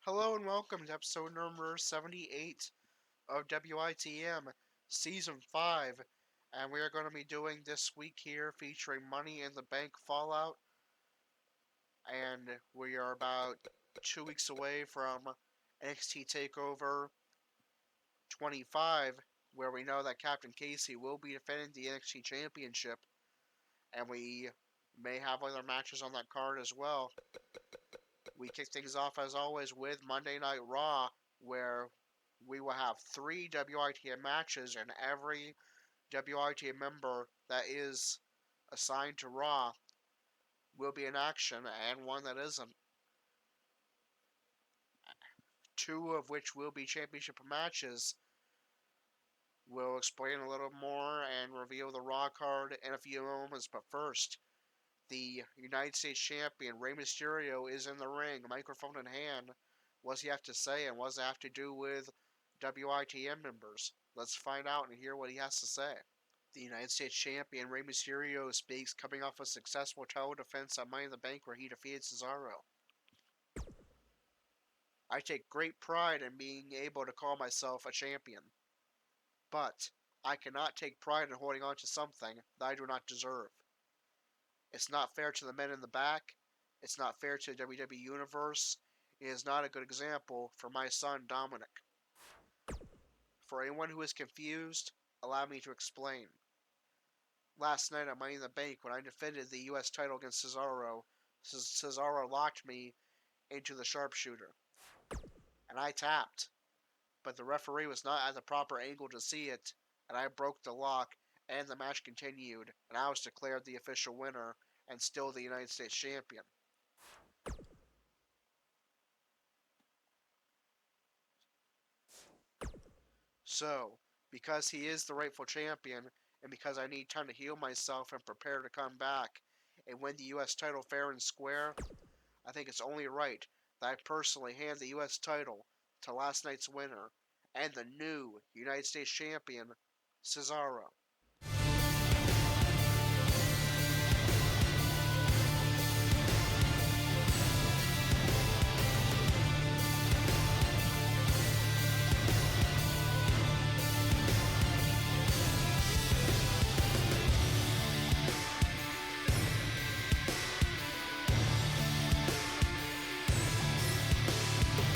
Hello and welcome to episode number 78 of WITM Season 5. And we are going to be doing this week here featuring Money in the Bank Fallout. And we are about 2 weeks away from NXT TakeOver 25, where we know that Captain Casey will be defending the NXT Championship. And we may have other matches on that card as well. We kick things off as always with Monday Night Raw, where we will have 3 WITM matches, and every WITM member that is assigned to Raw will be in action, and one that isn't. Two of which will be championship matches. We'll explain a little more and reveal the Raw card in a few moments, but first, the United States Champion Rey Mysterio is in the ring, microphone in hand. What's he have to say, and what does it have to do with WITM members? Let's find out and hear what he has to say. The United States Champion Rey Mysterio speaks, coming off a successful title defense at Money in the Bank where he defeated Cesaro. I take great pride in being able to call myself a champion, but I cannot take pride in holding on to something that I do not deserve. It's not fair to the men in the back. It's not fair to the WWE Universe. It is not a good example for my son Dominic. For anyone who is confused, allow me to explain. Last night at Money in the Bank, when I defended the U.S. title against Cesaro, Cesaro locked me into the sharpshooter. And I tapped. But the referee was not at the proper angle to see it, and I broke the lock, and the match continued, and I was declared the official winner, and still the United States Champion. So, because he is the rightful champion, and because I need time to heal myself and prepare to come back and win the U.S. title fair and square, I think it's only right that I personally hand the U.S. title to last night's winner and the new United States Champion, Cesaro.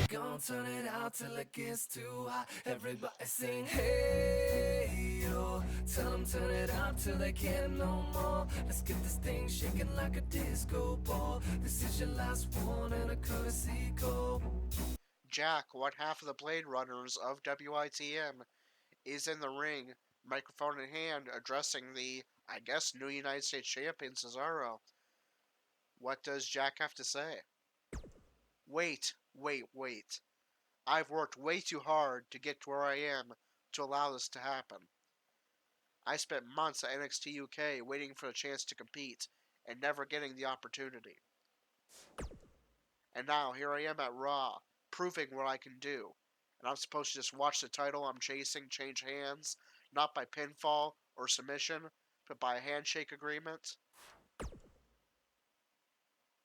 Gonna turn it out till it gets too hot. Everybody sing, hey, yo. Tell them turn it out till they can't no more. Let's get this thing shaking like a disco ball. This is your last one and a courtesy call. Jack, one half of the Blade Runners of WITM, is in the ring, microphone in hand, addressing the, I guess, new United States Champion, Cesaro. What does Jack have to say? Wait. I've worked way too hard to get to where I am to allow this to happen. I spent months at NXT UK waiting for a chance to compete and never getting the opportunity. And now here I am at Raw, proving what I can do. And I'm supposed to just watch the title I'm chasing change hands, not by pinfall or submission, but by a handshake agreement.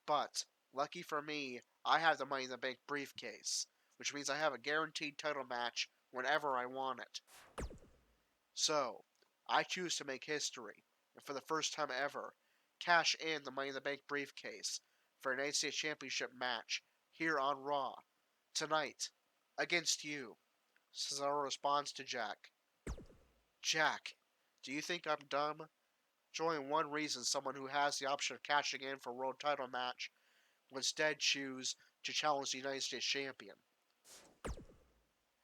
But, lucky for me, I have the Money in the Bank briefcase, which means I have a guaranteed title match whenever I want it. So, I choose to make history, and for the first time ever, cash in the Money in the Bank briefcase for a United States Championship match here on Raw, tonight, against you. Cesaro responds to Jack. Jack, do you think I'm dumb? There's only one reason someone who has the option of cashing in for a world title match will instead choose to challenge the United States Champion.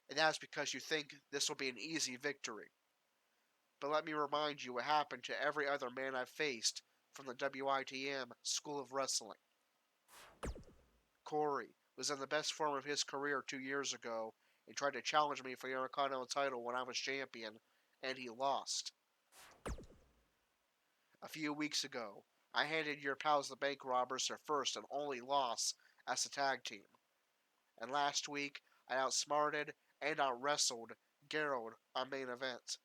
And that is because you think this will be an easy victory. But let me remind you what happened to every other man I've faced from the WITM School of Wrestling. Corey was in the best form of his career 2 years ago and tried to challenge me for the Intercontinental title when I was champion, and he lost. A few weeks ago, I handed your pals the bank robbers their first and only loss as a tag team. And last week, I outsmarted and outwrestled Gerald on main event.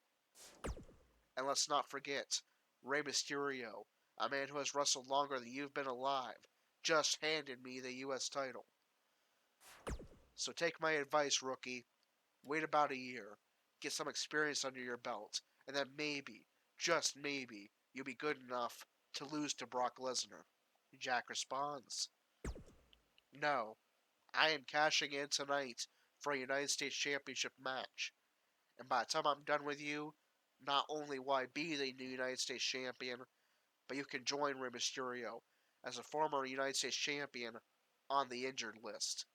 And let's not forget, Rey Mysterio, a man who has wrestled longer than you've been alive, just handed me the U.S. title. So take my advice, rookie. Wait about a year, get some experience under your belt, and then maybe, just maybe, you'll be good enough to lose to Brock Lesnar. Jack responds, No, I am cashing in tonight for a United States Championship match. And by the time I'm done with you, not only will I be the new United States Champion, but you can join Rey Mysterio as a former United States Champion on the injured list.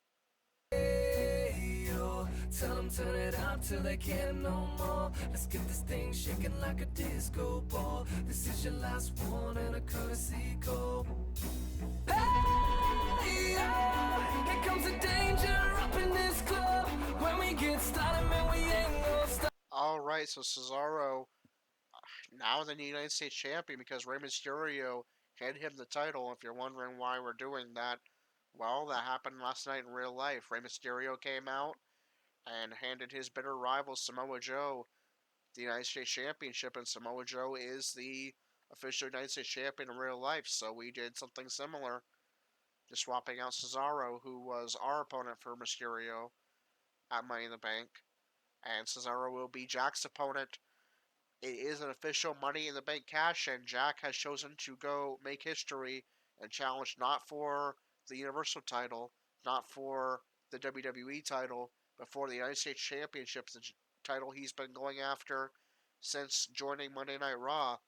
Tell them turn it up till they can't no more. Let's get this thing shaking like a disco ball. This is your last one and a courtesy call. Hey, here comes the danger up in this club. When we get started, man, we ain't gonna stop. Alright, so Cesaro, now the United States Champion because Rey Mysterio handed him the title. If you're wondering why we're doing that, well, that happened last night in real life. Rey Mysterio came out and handed his bitter rival Samoa Joe the United States Championship, and Samoa Joe is the official United States Champion in real life, so we did something similar, just swapping out Cesaro, who was our opponent for Mysterio at Money in the Bank, and Cesaro will be Jack's opponent. It is an official Money in the Bank cash-in. Jack has chosen to go make history and challenge not for the Universal title, not for the WWE title, but for the United States Championship, the title he's been going after since joining Monday Night Raw.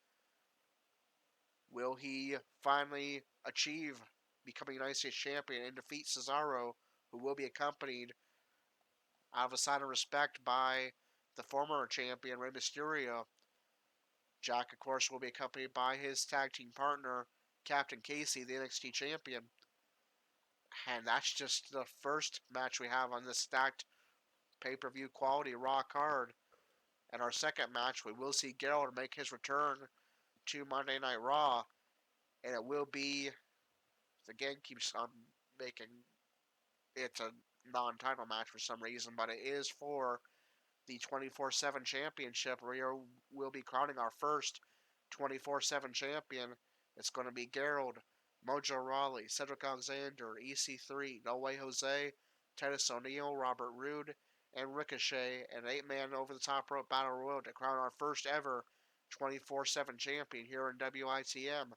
Will he finally achieve becoming United States Champion and defeat Cesaro, who will be accompanied out of a sign of respect by the former champion Rey Mysterio? Jack, of course, will be accompanied by his tag team partner, Captain Casey, the NXT champion. And that's just the first match we have on this stacked pay-per-view quality Raw card. And our second match, we will see Gerald make his return to Monday Night Raw. And it will be, again, keeps on making it's a non-title match for some reason, but it is for the 24/7 championship. We will be crowning our first 24/7 champion. It's going to be Gerald, Mojo Rawley, Cedric Alexander, EC3, No Way Jose, Titus O'Neil, Robert Roode, and Ricochet, an 8-man over-the-top rope battle royal to crown our first ever 24/7 champion here in WITM.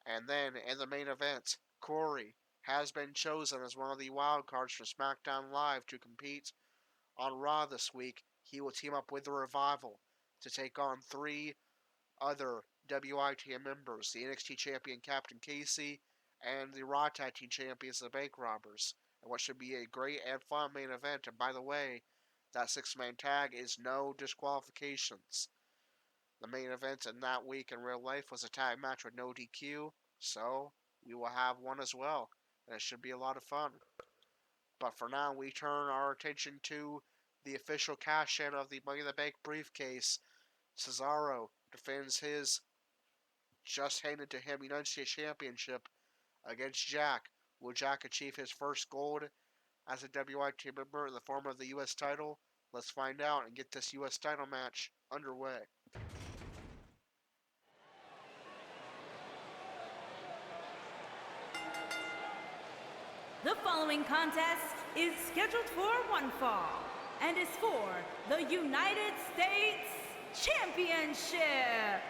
And then in the main event, Corey has been chosen as one of the wild cards for SmackDown Live to compete on Raw this week. He will team up with the Revival to take on 3 other WITM members, the NXT champion Captain Casey and the Raw Tag Team champions, the Bank Robbers, and what should be a great and fun main event. And by the way, that 6-man tag is no disqualifications. The main event in that week in real life was a tag match with no DQ, so we will have one as well, and it should be a lot of fun. But for now, we turn our attention to the official cash-in of the Money in the Bank briefcase. Cesaro defends his just handed to him United States Championship against Jack. Will Jack achieve his first gold as a WIT member in the form of the U.S. title? Let's find out and get this U.S. title match underway. The following contest is scheduled for one fall and is for the United States Championship.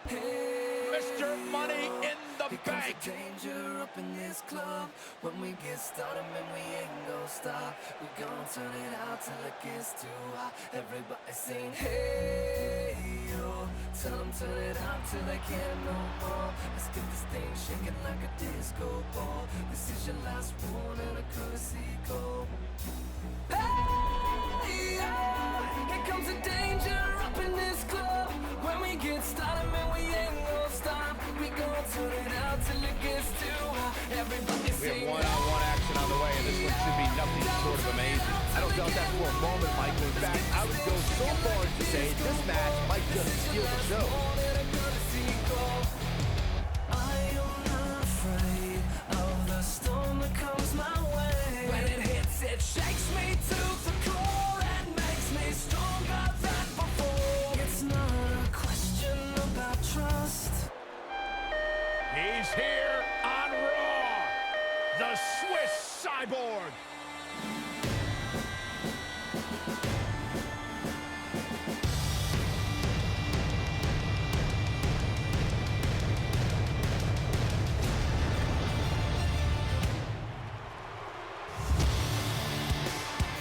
Mr. Money in the Bank. Danger up in this club. When we get started, man, we ain't gonna stop. We gonna turn it out till it gets too hot. Everybody sing, hey, yo. Tell them turn it out till they can't no more. Let's get this thing shaking like a disco ball. This is your last one and a courtesy call. Hey, yo. Here comes the danger up in this club. When we get started, man, we ain't gonna stop. We gonna turn it out till it gets too hot. Everybody sing. We have one-on-one action on the way, and this one should be nothing short of amazing. I don't doubt that for a moment, Michael. In fact, I would go so far as to say this match might just steal the show. I am not afraid of the storm that comes my way. When it hits, it shakes me to the core and makes me stronger than before. It's not a question about trust. He's here on Raw. The Swiss Cyborg.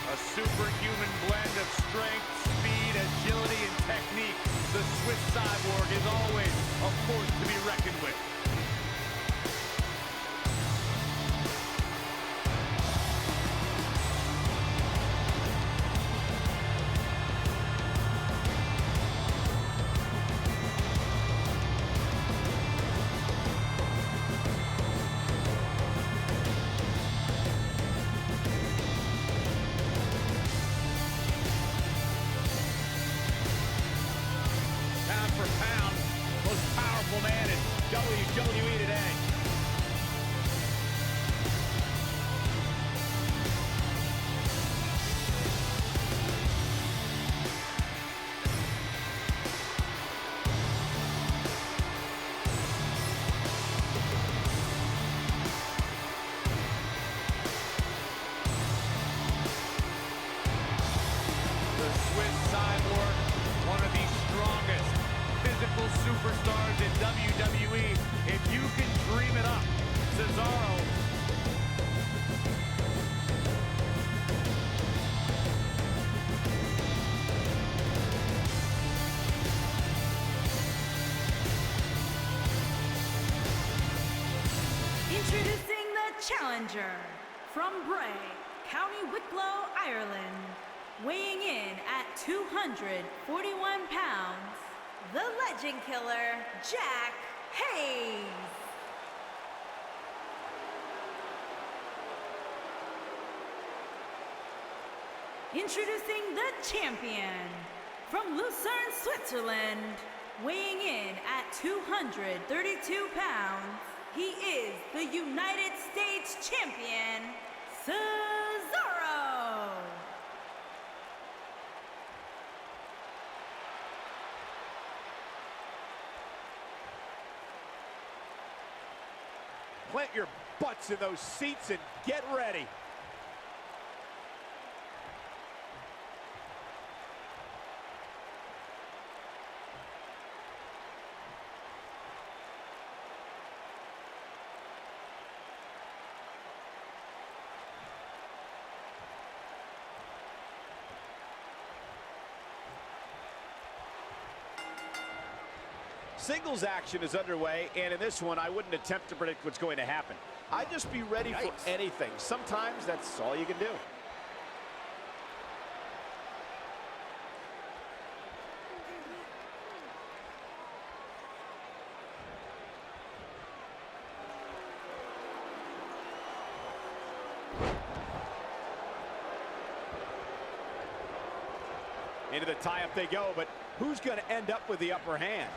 A superhuman blend of strength, speed, agility, and technique. The Swiss Cyborg is always a force to be reckoned with. Pound for pound, most powerful man in WWE today. The Swiss Cyborg, one of the strongest physical superstars in WWE. If you can dream it up, Cesaro. Introducing the challenger from Bray, County Wicklow, Ireland, weighing in at 241 pounds, the Legend Killer, Jack Hayes. Introducing the champion from Lucerne, Switzerland, weighing in at 232 pounds, he is the United States champion, Cesaro. Plant your butts in those seats and get ready. Singles action is underway, and in this one, I wouldn't attempt to predict what's going to happen. I'd just be ready for anything. Sometimes that's all you can do. Into the tie-up they go, but who's going to end up with the upper hand?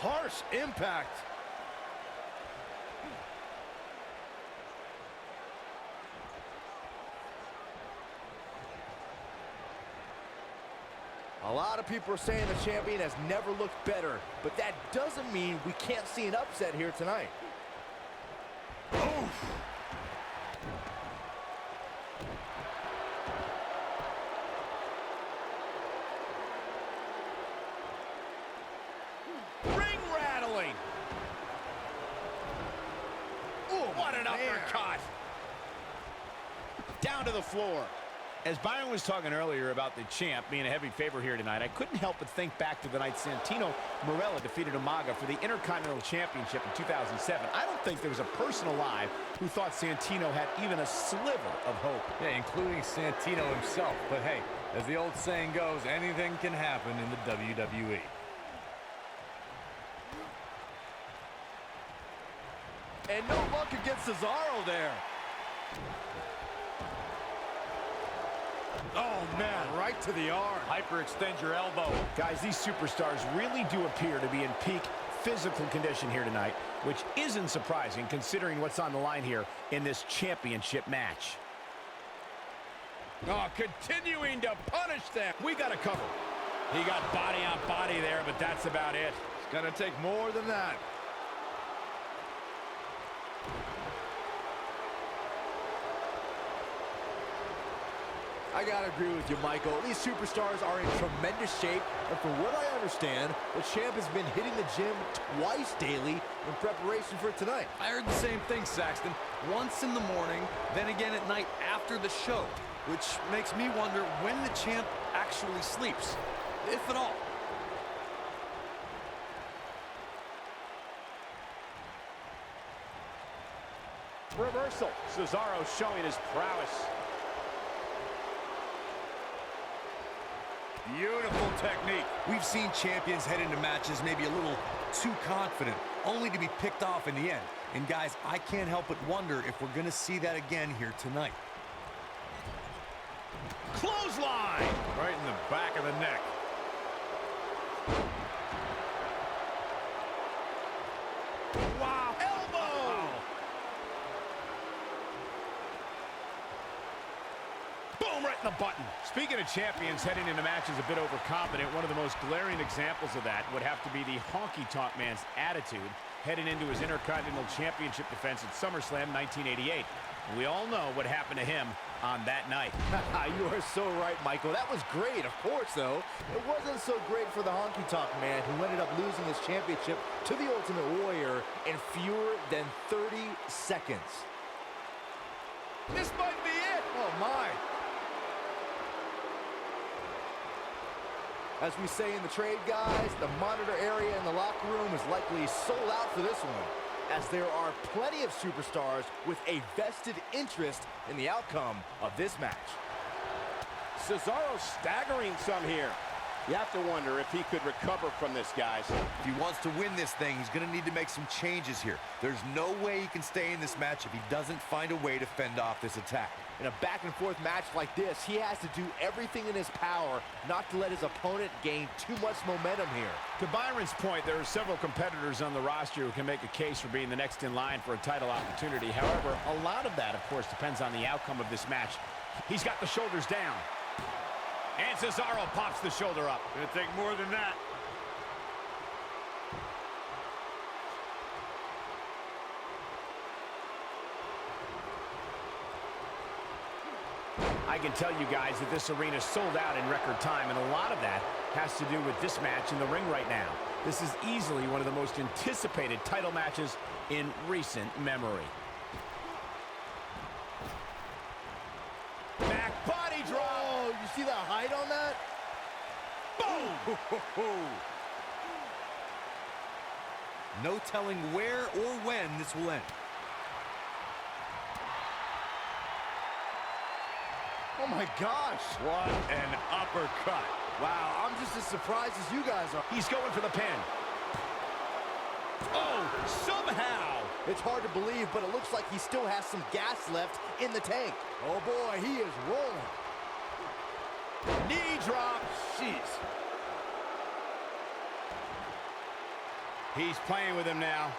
Harsh impact. A lot of people are saying the champion has never looked better, but that doesn't mean we can't see an upset here tonight. Oof. Ring rattling. Ooh, what an uppercut. Down to the floor. As Byron was talking earlier about the champ being a heavy favorite here tonight, I couldn't help but think back to the night Santino Marella defeated Umaga for the Intercontinental Championship in 2007. I don't think there was a person alive who thought Santino had even a sliver of hope. Yeah, including Santino himself. But hey, as the old saying goes, anything can happen in the WWE. And no luck against Cesaro there. Oh, man, right to the arm. Hyperextend your elbow. Guys, these superstars really do appear to be in peak physical condition here tonight, which isn't surprising considering what's on the line here in this championship match. Oh, continuing to punish them. We got a cover. He got body on body there, but that's about it. It's going to take more than that. I gotta agree with you, Michael. These superstars are in tremendous shape, and from what I understand, the champ has been hitting the gym twice daily in preparation for tonight. I heard the same thing, Saxton. Once in the morning, then again at night after the show, which makes me wonder when the champ actually sleeps, if at all. Reversal. Cesaro showing his prowess. Beautiful technique. We've seen champions head into matches maybe a little too confident, only to be picked off in the end. And guys, I can't help but wonder if we're going to see that again here tonight. Clothesline! Right in the back of the neck. Wow! Elbow! Boom! Right in the button. Speaking of champions heading into matches a bit overconfident, one of the most glaring examples of that would have to be the honky-tonk man's attitude heading into his Intercontinental Championship defense at SummerSlam 1988. And we all know what happened to him on that night. You are so right, Michael. That was great, of course, though. It wasn't so great for the honky-tonk man, who ended up losing his championship to the Ultimate Warrior in fewer than 30 seconds. This might be it! Oh, my. As we say in the trade, guys, the monitor area in the locker room is likely sold out for this one, as there are plenty of superstars with a vested interest in the outcome of this match. Cesaro staggering some here. You have to wonder if he could recover from this, guys. If he wants to win this thing, he's going to need to make some changes here. There's no way he can stay in this match if he doesn't find a way to fend off this attack. In a back-and-forth match like this, he has to do everything in his power not to let his opponent gain too much momentum here. To Byron's point, there are several competitors on the roster who can make a case for being the next in line for a title opportunity. However, a lot of that, of course, depends on the outcome of this match. He's got the shoulders down. And Cesaro pops the shoulder up. Gonna take more than that. I can tell you guys that this arena sold out in record time, and a lot of that has to do with this match in the ring right now. This is easily one of the most anticipated title matches in recent memory. Back body drop. Oh, you see the height on that? Boom! No telling where or when this will end. Oh my gosh. What an uppercut. Wow, I'm just as surprised as you guys are. He's going for the pin. Oh, somehow. It's hard to believe, but it looks like he still has some gas left in the tank. Oh boy, he is rolling. Knee drop. Jeez. He's playing with him now.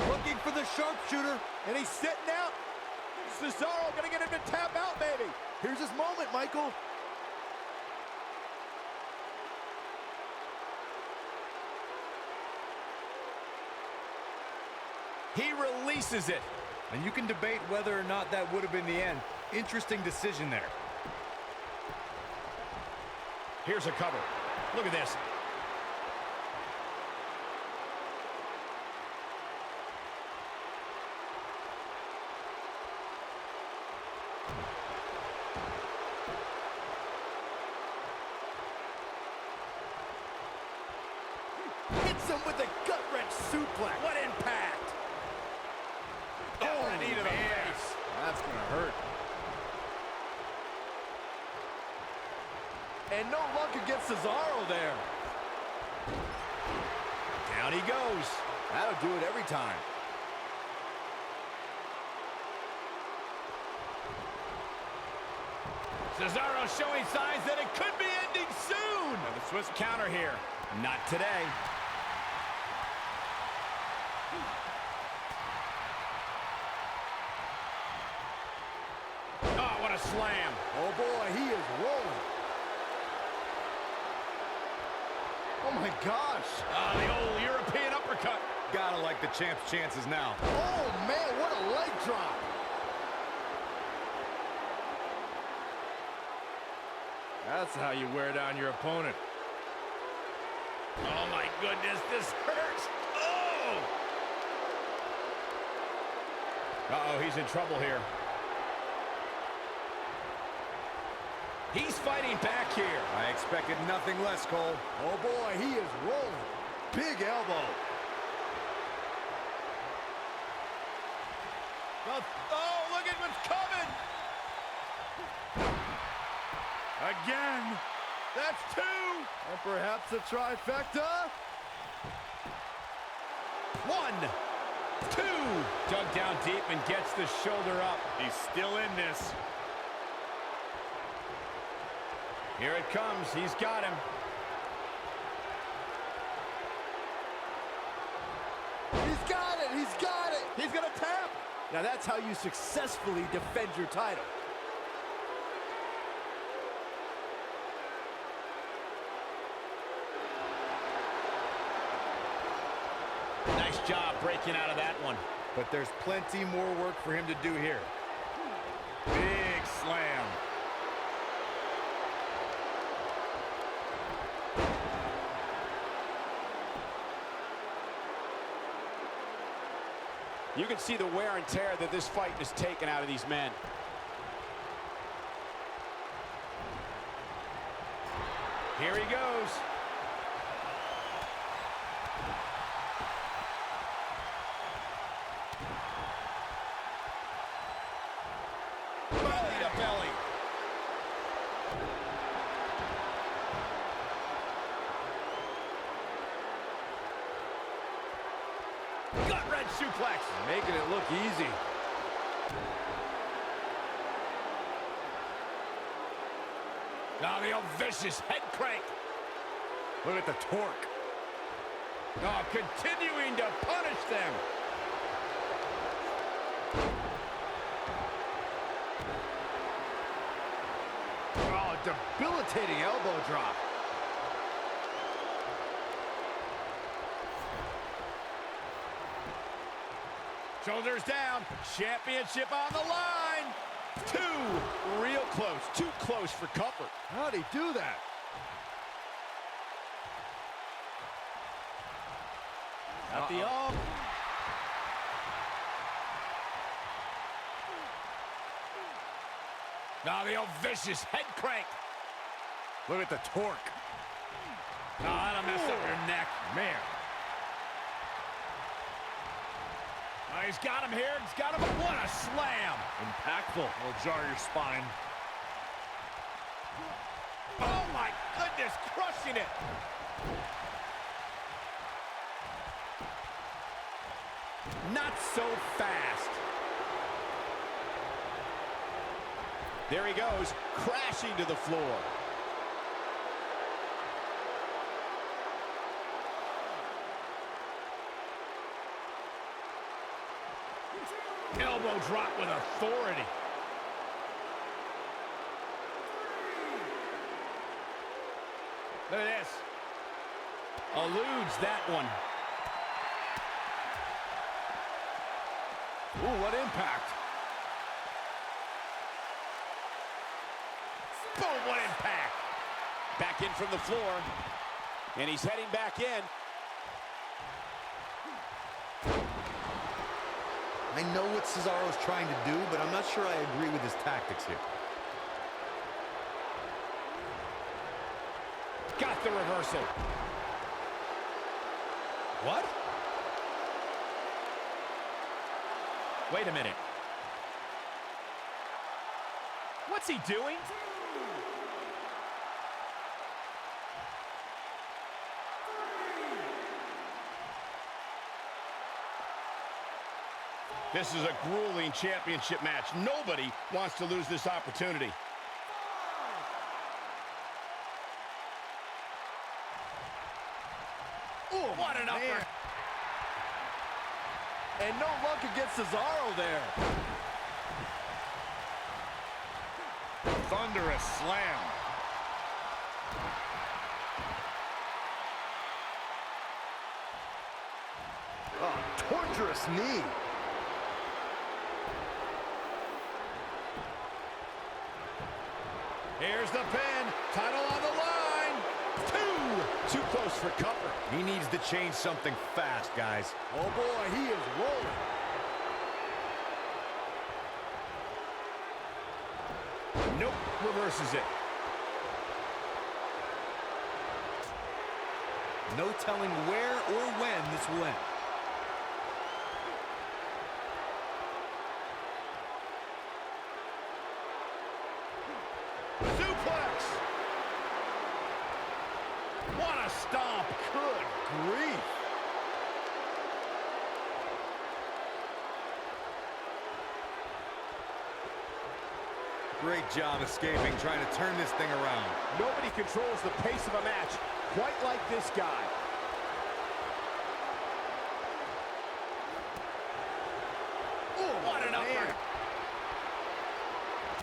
Looking for the sharpshooter, And he's sitting out. Cesaro gonna get him to tap out, baby. Here's his moment, Michael. He releases it. and you can debate whether or not that would have been the end. Interesting decision there. Here's a cover. Look at this. Hits him with a gut-wrench suplex. What impact! Oh, knee to the face. That's gonna hurt. And no luck against Cesaro there. Down he goes. That'll do it every time. Cesaro showing signs that it could be ending soon. And the Swiss counter here. Not today. slam. Oh boy, he is rolling. Oh my gosh. The old European uppercut. Gotta like the champ's chances now. Oh man, what a leg drop. That's how you wear down your opponent. Oh my goodness, this hurts. Oh! Uh-oh, he's in trouble here. He's fighting back here. I expected nothing less, Cole. Oh boy, he is rolling. Big elbow. Oh, look at what's coming. Again. That's two. And perhaps a trifecta. 1, 2. Dug down deep and gets the shoulder up. He's still in this. Here it comes. He's got him. He's got it. He's got it. He's going to tap. Now that's how you successfully defend your title. Nice job breaking out of that one. But there's plenty more work for him to do here. Big slam. You can see the wear and tear that this fight has taken out of these men. Here he goes. Belly to belly. Gut-wrench suplex. Making it look easy. Now the old vicious head crank. Look at the torque. Oh, continuing to punish them. Oh, debilitating elbow drop. Shoulders down. Championship on the line. 2. Real close. Too close for comfort. How'd he do that? At the arm. Now the old vicious head crank. Look at the torque. Oh, that'll mess up your neck. Man. Oh, he's got him here. He's got him. What a slam. Impactful. Will jar your spine. Oh, my goodness. Crushing it. Not so fast. There he goes, crashing to the floor. Elbow drop with authority. Look at this. Eludes that one. Ooh, what impact. Boom, what impact. Back in from the floor. And he's heading back in. I know what Cesaro's trying to do, but I'm not sure I agree with his tactics here. Got the reversal. What? Wait a minute. What's he doing? This is a grueling championship match. Nobody wants to lose this opportunity. Oh, What an upper. And no luck against Cesaro there. Thunderous slam. Oh, torturous knee. Here's the pin. Title on the line. Too close for cover. He needs to change something fast, guys. Oh boy, he is rolling. Nope, reverses it. No telling where or when this will end. Suplex. What a stomp. Good grief. Great job escaping, trying to turn this thing around. Nobody controls the pace of a match quite like this guy. Oh, what an uppercut.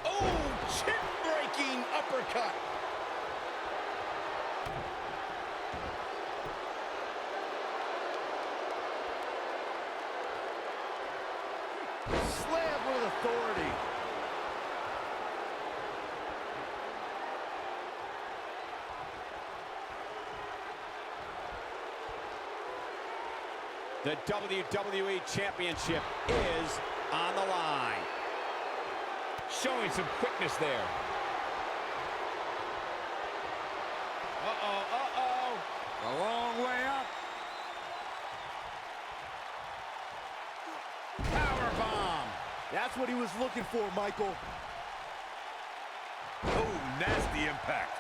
Oh, chin-breaking uppercut. Slam with authority. The WWE Championship is on the line. Showing some quickness there. A long way up. Powerbomb. That's what he was looking for, Michael. Oh, nasty impact.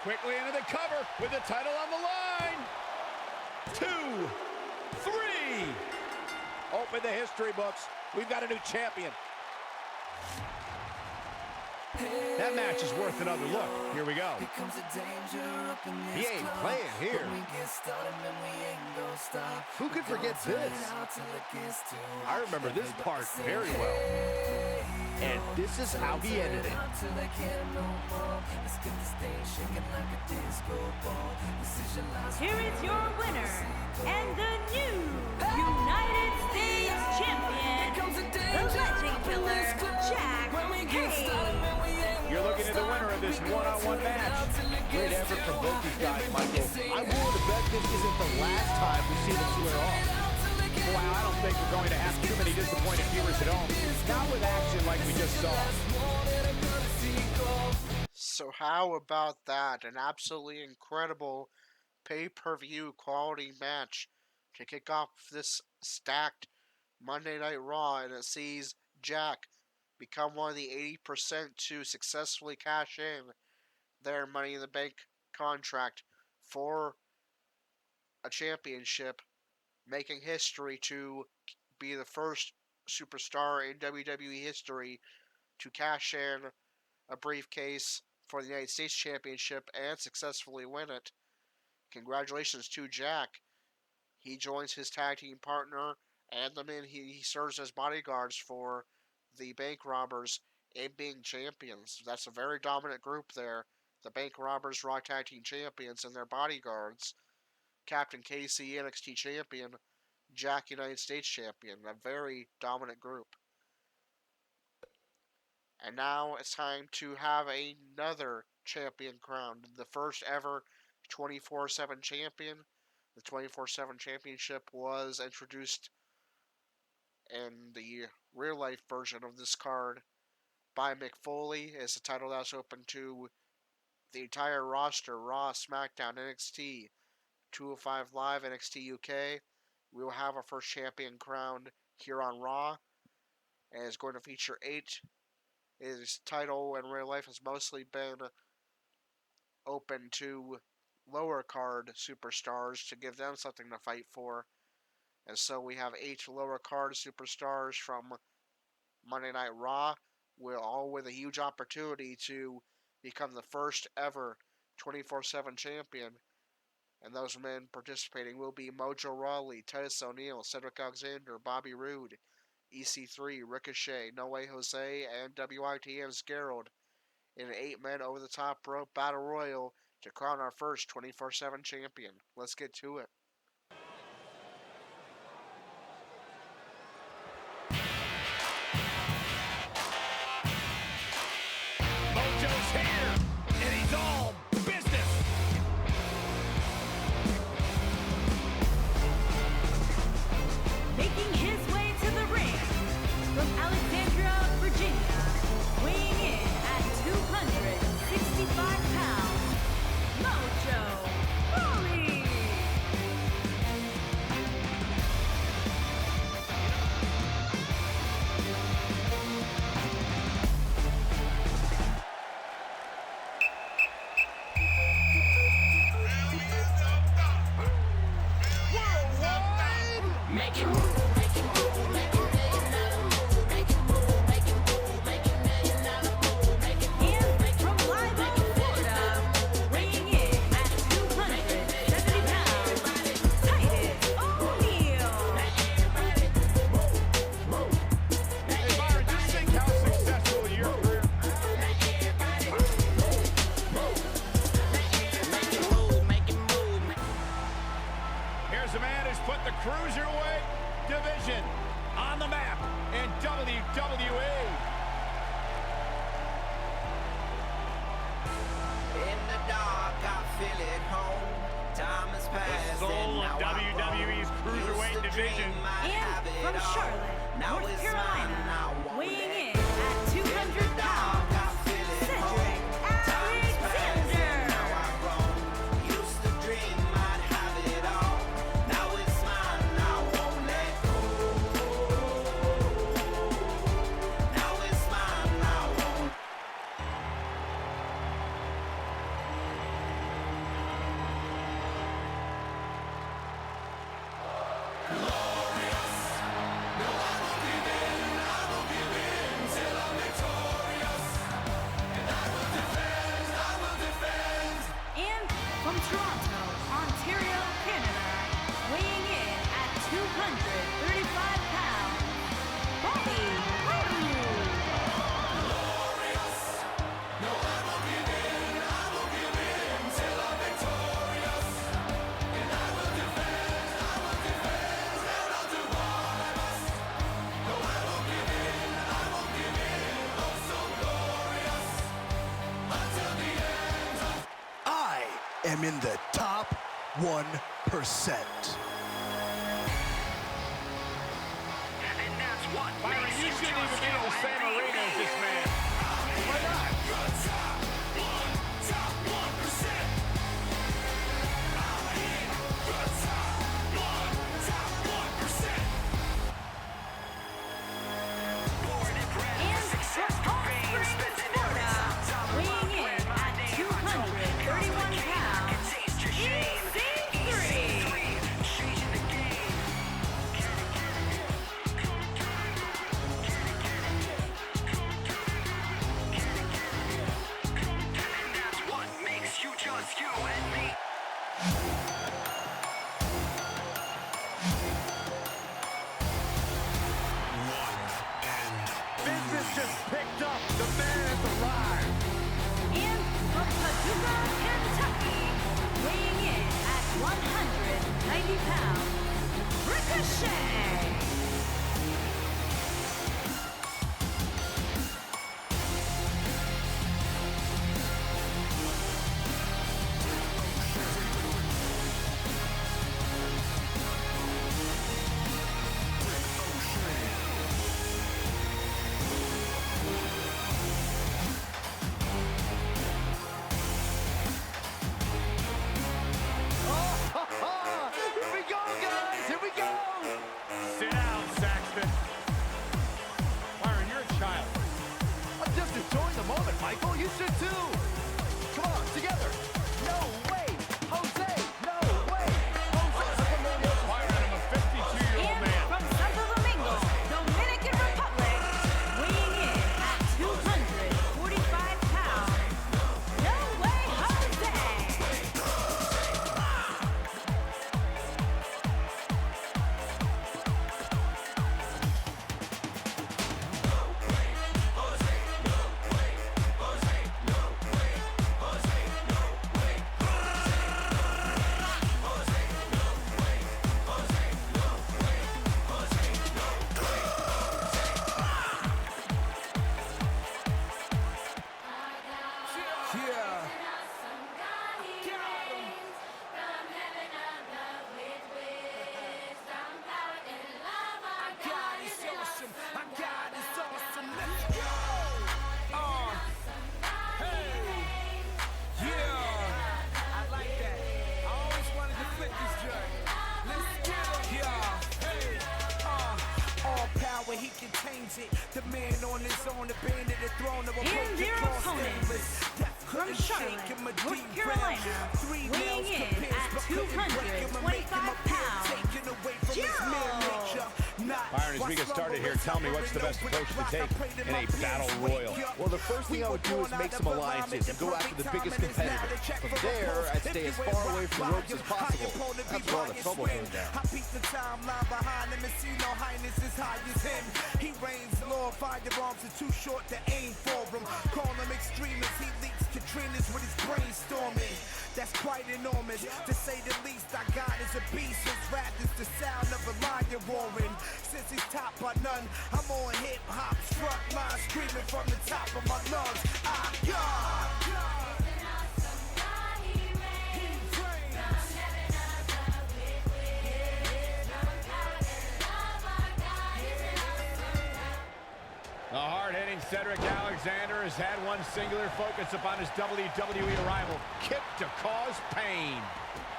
Quickly into the cover with the title on the line. 2, 3. Open the history books. We've got a new champion. That match is worth another look. Here we go. He ain't playing here. Who could forget this? I remember this part very well. And this is how he ended it. Here is your winner and the new United States Champion, the Legend Killer, Jack Hayes. You're looking at the winner of this one-on-one match. Great effort from both these guys, Michael. I'm willing to bet this isn't the last time we see them square off. Wow, I don't think we're going to have too many disappointed viewers at home. Not with action like we just saw. So how about that? An absolutely incredible pay-per-view quality match to kick off this stacked Monday Night Raw, and it sees Jack become one of the 80% to successfully cash in their Money in the Bank contract for a championship, making history to be the first superstar in WWE history to cash in a briefcase for the United States Championship and successfully win it. Congratulations to Jack. He joins his tag team partner and the men he serves as bodyguards for the Bank Robbers in being champions. That's a very dominant group there. The Bank Robbers, Raw Tag Team Champions, and their bodyguards. Captain Casey, NXT Champion, Jack, United States Champion. A very dominant group. And now it's time to have another champion crowned. The first ever 24/7 champion. The 24/7 championship was introduced in the real life version of this card by Mick Foley. It's a title that's open to the entire roster: Raw, SmackDown, NXT, 205 Live, NXT UK. We will have our first champion crowned here on Raw, and it's going to feature 8. His title in real life has mostly been open to lower card superstars to give them something to fight for. And so we have 8 lower card superstars from Monday Night Raw, all with a huge opportunity to become the first ever 24/7 champion. And those men participating will be Mojo Rawley, Titus O'Neil, Cedric Alexander, Bobby Roode, EC3, Ricochet, No Way Jose, and WITM's Gerald in an 8-man over-the-top rope battle royal to crown our first 24/7 champion. Let's get to it. Mojo's here, and he's all business. Making his way to the ring from Alexandria, Virginia, weighing in at 265 pounds, Mojo Rawley. And from Live Oak, Florida, weighing in at 270 pounds, Titus O'Neil. Hey, Byron, just think how successful your career. Here's a man who's put the Cruiserweight division on the map in WWE. In the dark, I feel it home. Time has passed. The soul of WWE's Cruiserweight division. And from Charlotte, North Carolina, weighing in at 200 pounds, Cedric Alexander. Used to dream I'd have it all. Now it's mine, I won't let go. Now it's mine, I won't. And from Toronto, Ontario, Canada, weighing in at 235 pounds, Bobby Roode. I am in the top 1%. And that's what Byron, makes you you shouldn't even just be in you the same and me. arena as this man. Why not? And from Palm Springs, Florida, weighing in at 231 pounds, EC3. And that's what makes you just you and me. Business just picked up. The man has arrived. And from Paducah, Kentucky, weighing in at 190 pounds, Ricochet. Here we go, guys. Here we go. Sit out. contains it. The man on his own, abandoned the throne of a And their opponent, from Charlotte, North Carolina, weighing in at 225 pounds, Gerald. Byron, as we get started here, tell me what's the best approach to take in a battle royal? Well, the first thing I would do is make some alliances and go after the biggest competitor. From there, I'd stay as far away from the ropes as possible. That's where all the trouble came down. I beat the timeline behind him and see no highness as high as him. He reigns low, firearms are too short to aim for him. Call him extremist, he leaks Katrinas with his brainstorming. That's quite enormous, to say the least. I got is a beast, his rap is the sound of a lion roaring. Since he's top by none, I'm on hip-hop's front line, screaming from the top of my lungs. The hard-hitting Cedric Alexander has had one singular focus upon his WWE arrival: kick to cause pain.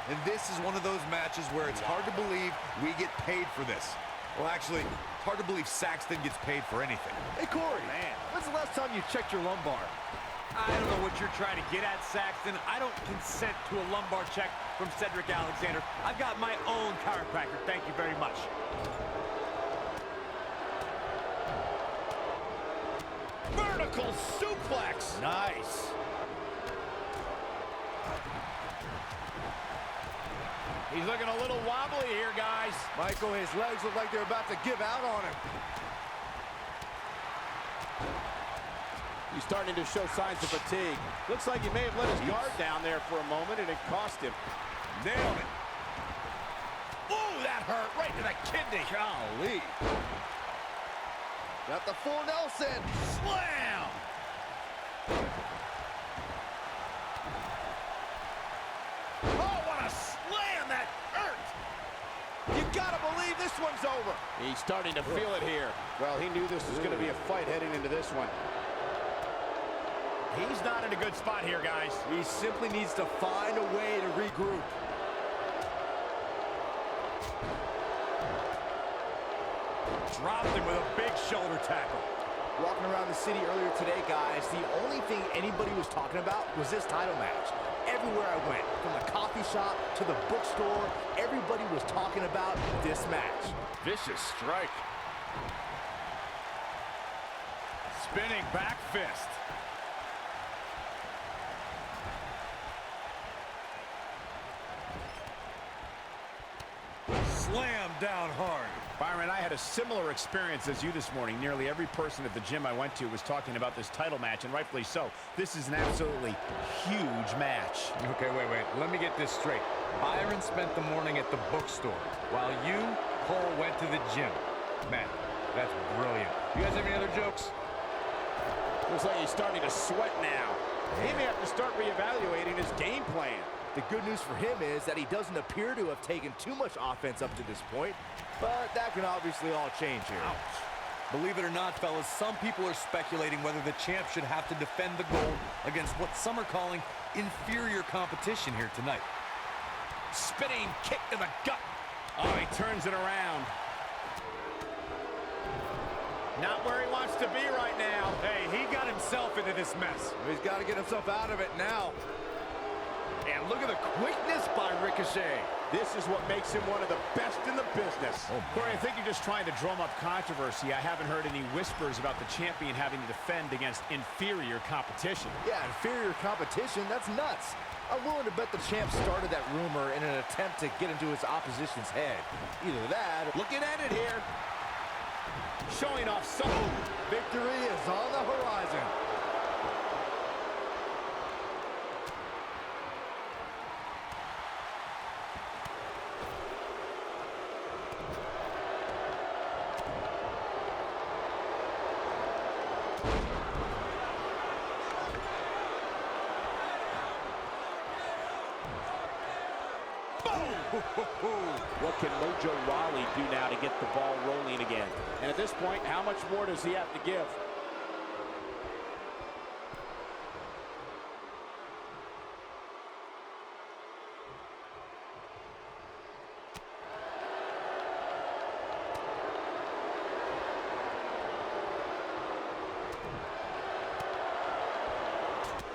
And this is one of those matches where it's hard to believe we get paid for this. Well, actually, it's hard to believe Saxton gets paid for anything. Hey, Corey, when's the last time you checked your lumbar? I don't know what you're trying to get at, Saxton. I don't consent to a lumbar check from Cedric Alexander. I've got my own chiropractor. Thank you very much. Vertical suplex. Nice. He's looking a little wobbly here, guys. Michael, his legs look like they're about to give out on him. He's starting to show signs of fatigue. Looks like he may have let his guard down there for a moment, and it cost him. Nailed it. Ooh, that hurt right to the kidney. Golly. Got the full Nelson. Slam. Oh, what a slam. That hurt. You gotta believe this one's over. He's starting to feel it here. Well, he knew this was going to be a fight heading into this one. He's not in a good spot here, guys. He simply needs to find a way to regroup. Dropped him with a big shoulder tackle. Walking around the city earlier today, guys, the only thing anybody was talking about was this title match. Everywhere I went, from the coffee shop to the bookstore, everybody was talking about this match. Vicious strike. Spinning back fist. Slam down hard. Byron, I had a similar experience as you this morning. Nearly every person at the gym I went to was talking about this title match, and rightfully so. This is an absolutely huge match. Okay, wait. Let me get this straight. Byron spent the morning at the bookstore, while you, Cole, went to the gym. Man, that's brilliant. You guys have any other jokes? Looks like he's starting to sweat now. He may have to start reevaluating his game plan. The good news for him is that he doesn't appear to have taken too much offense up to this point, but that can obviously all change here. Ouch. Believe it or not, fellas, some people are speculating whether the champ should have to defend the gold against what some are calling inferior competition here tonight. Spinning kick to the gut. Oh, he turns it around. Not where he wants to be right now. Hey, he got himself into this mess. He's got to get himself out of it now. And look at the quickness by Ricochet. This is what makes him one of the best in the business. Corey, I think you're just trying to drum up controversy. I haven't heard any whispers about the champion having to defend against inferior competition. Yeah, inferior competition, that's nuts. I'm willing to bet the champ started that rumor in an attempt to get into his opposition's head. Either that, Looking at it here. Showing off some. victory is on the horizon. What can Mojo Rawley do now to get the ball rolling again? And at this point, how much more does he have to give?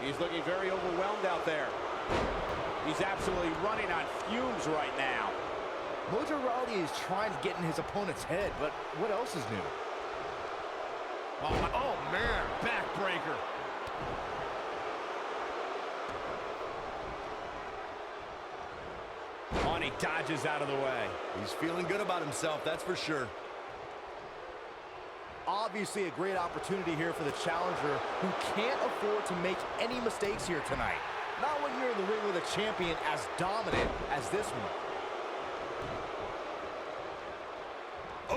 He's looking very overwhelmed out there. He's absolutely running on fumes right now. Mojo Rawley is trying to get in his opponent's head, but what else is new? Oh man, backbreaker. Oh, and he dodges out of the way. He's feeling good about himself, that's for sure. Obviously a great opportunity here for the challenger who can't afford to make any mistakes here tonight. Not when you're in the ring with a champion as dominant as this one.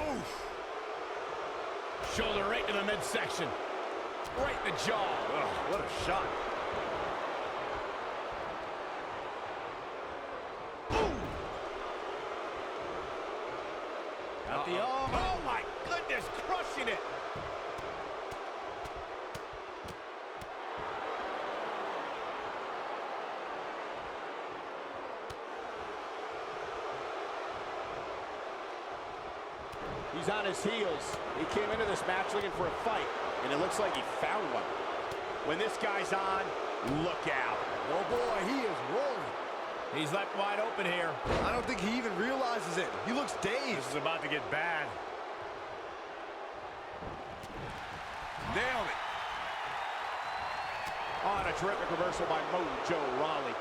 Oof. Shoulder right to the midsection. Right in the jaw. Oh, what a shot. Got the arm. Oh my goodness, crushing it. He's on his heels. He came into this match looking for a fight, and it looks like he found one. When this guy's on, look out. Oh boy, he is rolling. He's left wide open here. I don't think he even realizes it. He looks dazed. This is about to get bad. Nailed it. On a terrific reversal by Mojo Rawley.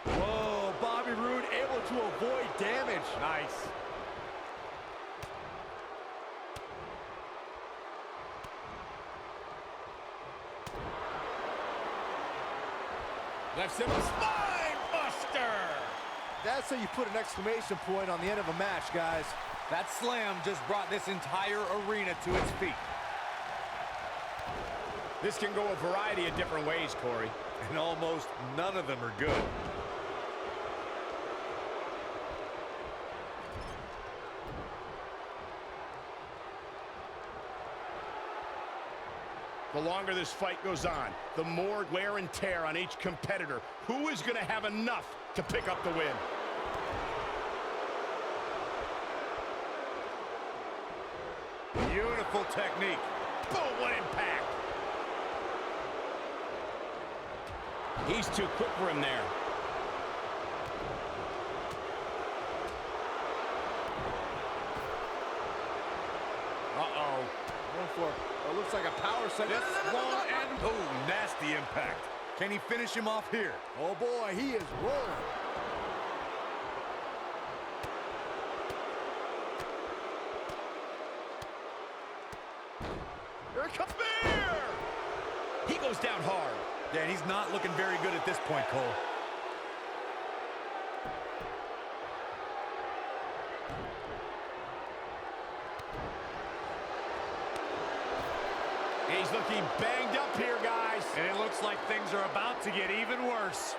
Whoa, Bobby Roode able to avoid damage. Nice. Left him a spine buster. That's how you put an exclamation point on the end of a match, guys. That slam just brought this entire arena to its feet. This can go a variety of different ways, Corey. And almost none of them are good. The longer this fight goes on, the more wear and tear on each competitor. Who is going to have enough to pick up the win? Beautiful technique. Boom, what impact. He's too quick for him there. Uh-oh. Going for it looks like a power set. This one and oh, nasty impact. Can he finish him off here? Oh boy, he is rolling. Here it comes. Spear! He goes down hard. Yeah, he's not looking very good at this point, Cole. He's looking banged up here, guys. And it looks like things are about to get even worse.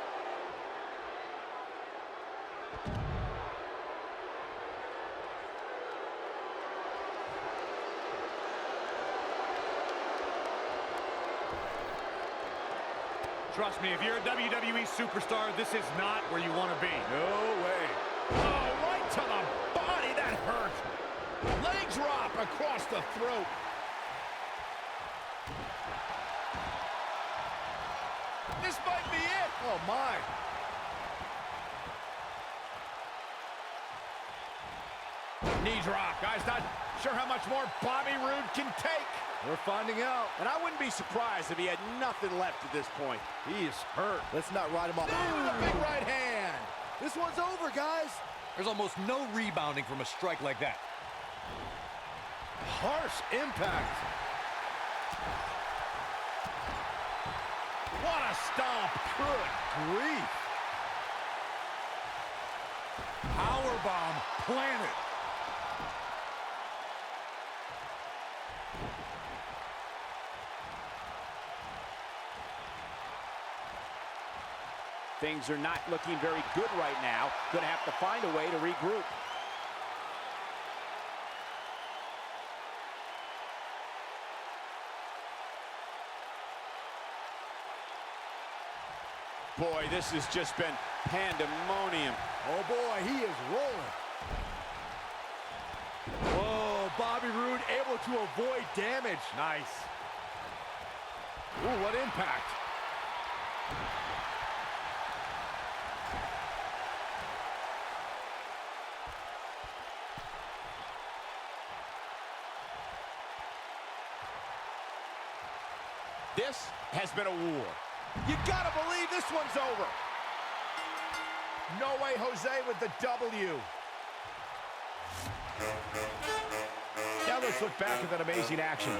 Trust me, if you're a WWE superstar, this is not where you want to be. No way. Oh, right to the body. That hurt. Leg drop across the throat. This might be it. Oh my. Knee drop. Guys, not sure how much more Bobby Roode can take. We're finding out. And I wouldn't be surprised if he had nothing left at this point. He is hurt. Let's not ride him off. Ooh, the big right hand. This one's over, guys. There's almost no rebounding from a strike like that. Harsh impact. What a stomp. Good grief. Powerbomb planted. Things are not looking very good right now. Gonna have to find a way to regroup. Boy, this has just been Pandemonium. Oh boy, he is rolling. Whoa, Bobby Roode able to avoid damage. Nice. Ooh, what impact. This has been a war. You gotta believe this one's over. No Way Jose with the W. Now let's look back at that amazing action.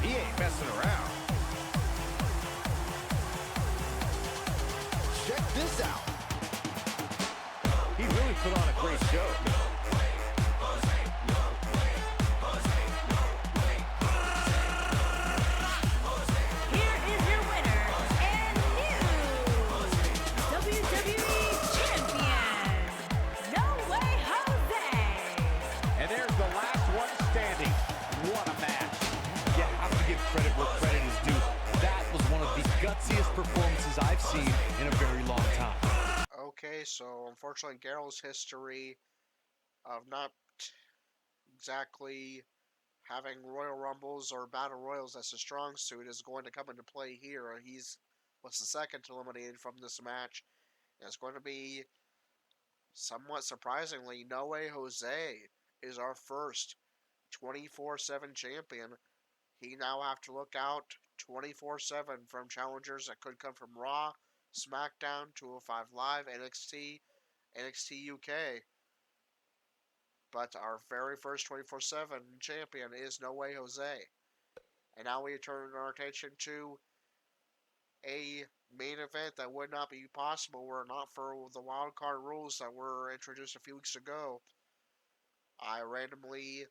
He ain't messing around. Check this out. He really put on a great show. Here is your winner and new WWE Champion, No Way Jose. And there's the last one standing. What a match. You have to give credit where credit is due. That was one of the gutsiest performances I've seen in a very long time. Okay, so unfortunately, Gerald's history of not exactly having Royal Rumbles or Battle Royals as a strong suit is going to come into play here. He's was the second eliminated from this match. And it's going to be, somewhat surprisingly, No Way Jose is our first 24/7 champion. He now have to look out 24/7 from challengers that could come from Raw, SmackDown, 205 Live, NXT, NXT UK. But our very first 24/7 champion is No Way Jose. And now we turn our attention to a main event that would not be possible were it not for the wildcard rules that were introduced a few weeks ago. I randomly,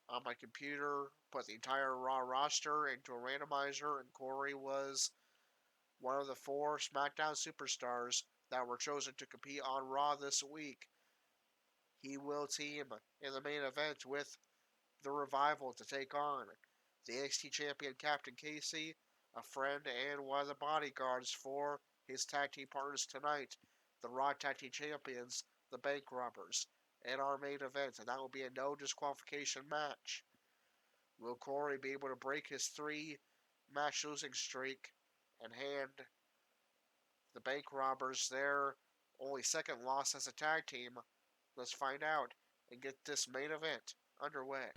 on my computer, put the entire Raw roster into a randomizer, and Corey was one of the 4 SmackDown superstars that were chosen to compete on Raw this week. He will team in the main event with the Revival to take on the NXT champion Captain Casey, a friend and one of the bodyguards for his tag team partners tonight, the Raw Tag Team Champions, the Bank Robbers, in our main event, and that will be a no disqualification match. Will Corey be able to break his 3-match losing streak and hand the Bank Robbers their only second loss as a tag team? Let's find out and get this main event underway.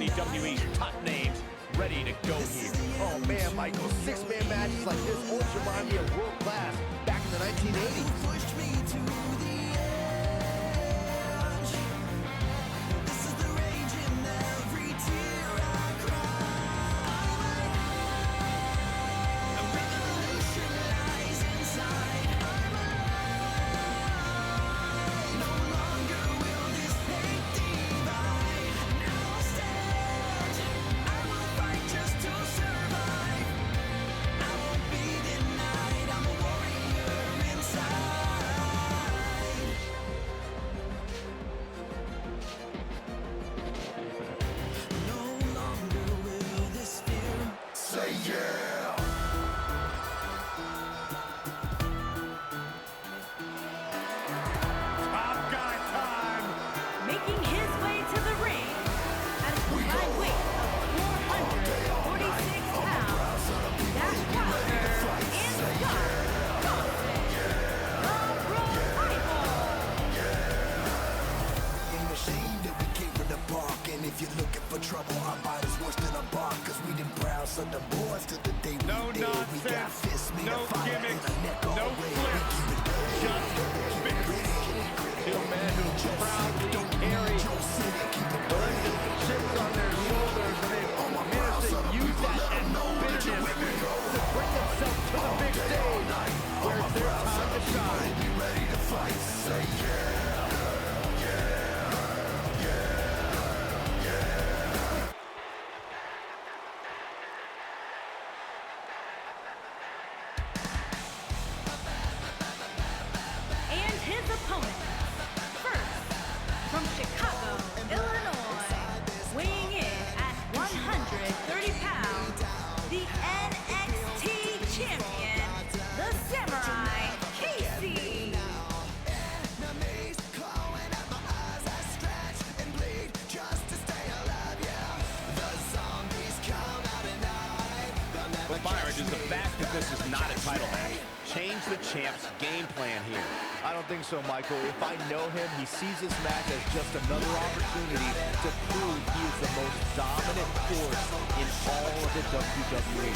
WWE's top names ready to go here. Oh man, Michael, 6-man matches like this always remind me of world class back in the 1980s. Pushed me to the edge. This is the rage in every tear I cry. A revolution lies inside. I'm alive. No longer will this hate divide. Now I'll stand. I will fight just to survive. I won't be denied. I'm a warrior inside. boss of the boys to the day we No dead. We got nonsense, fists made no of fire and gimmicks, a neck all no red. flips, just fist. Two men who proudly carry the chips on their shoulders, and they've managed to use that as bitterness to bring themselves to the big stage where it's their time to shine. Ready to fight, say yeah. And his opponent, first, from Chicago, Illinois, weighing in at 130 pounds, the NXT champion, the Samurai Casey. But Byron, is the fact that this is not a title match change the champ's game plan here? I don't think so, Michael. If I know him, he sees this match as just another opportunity to prove he is the most dominant force in all of the WWE.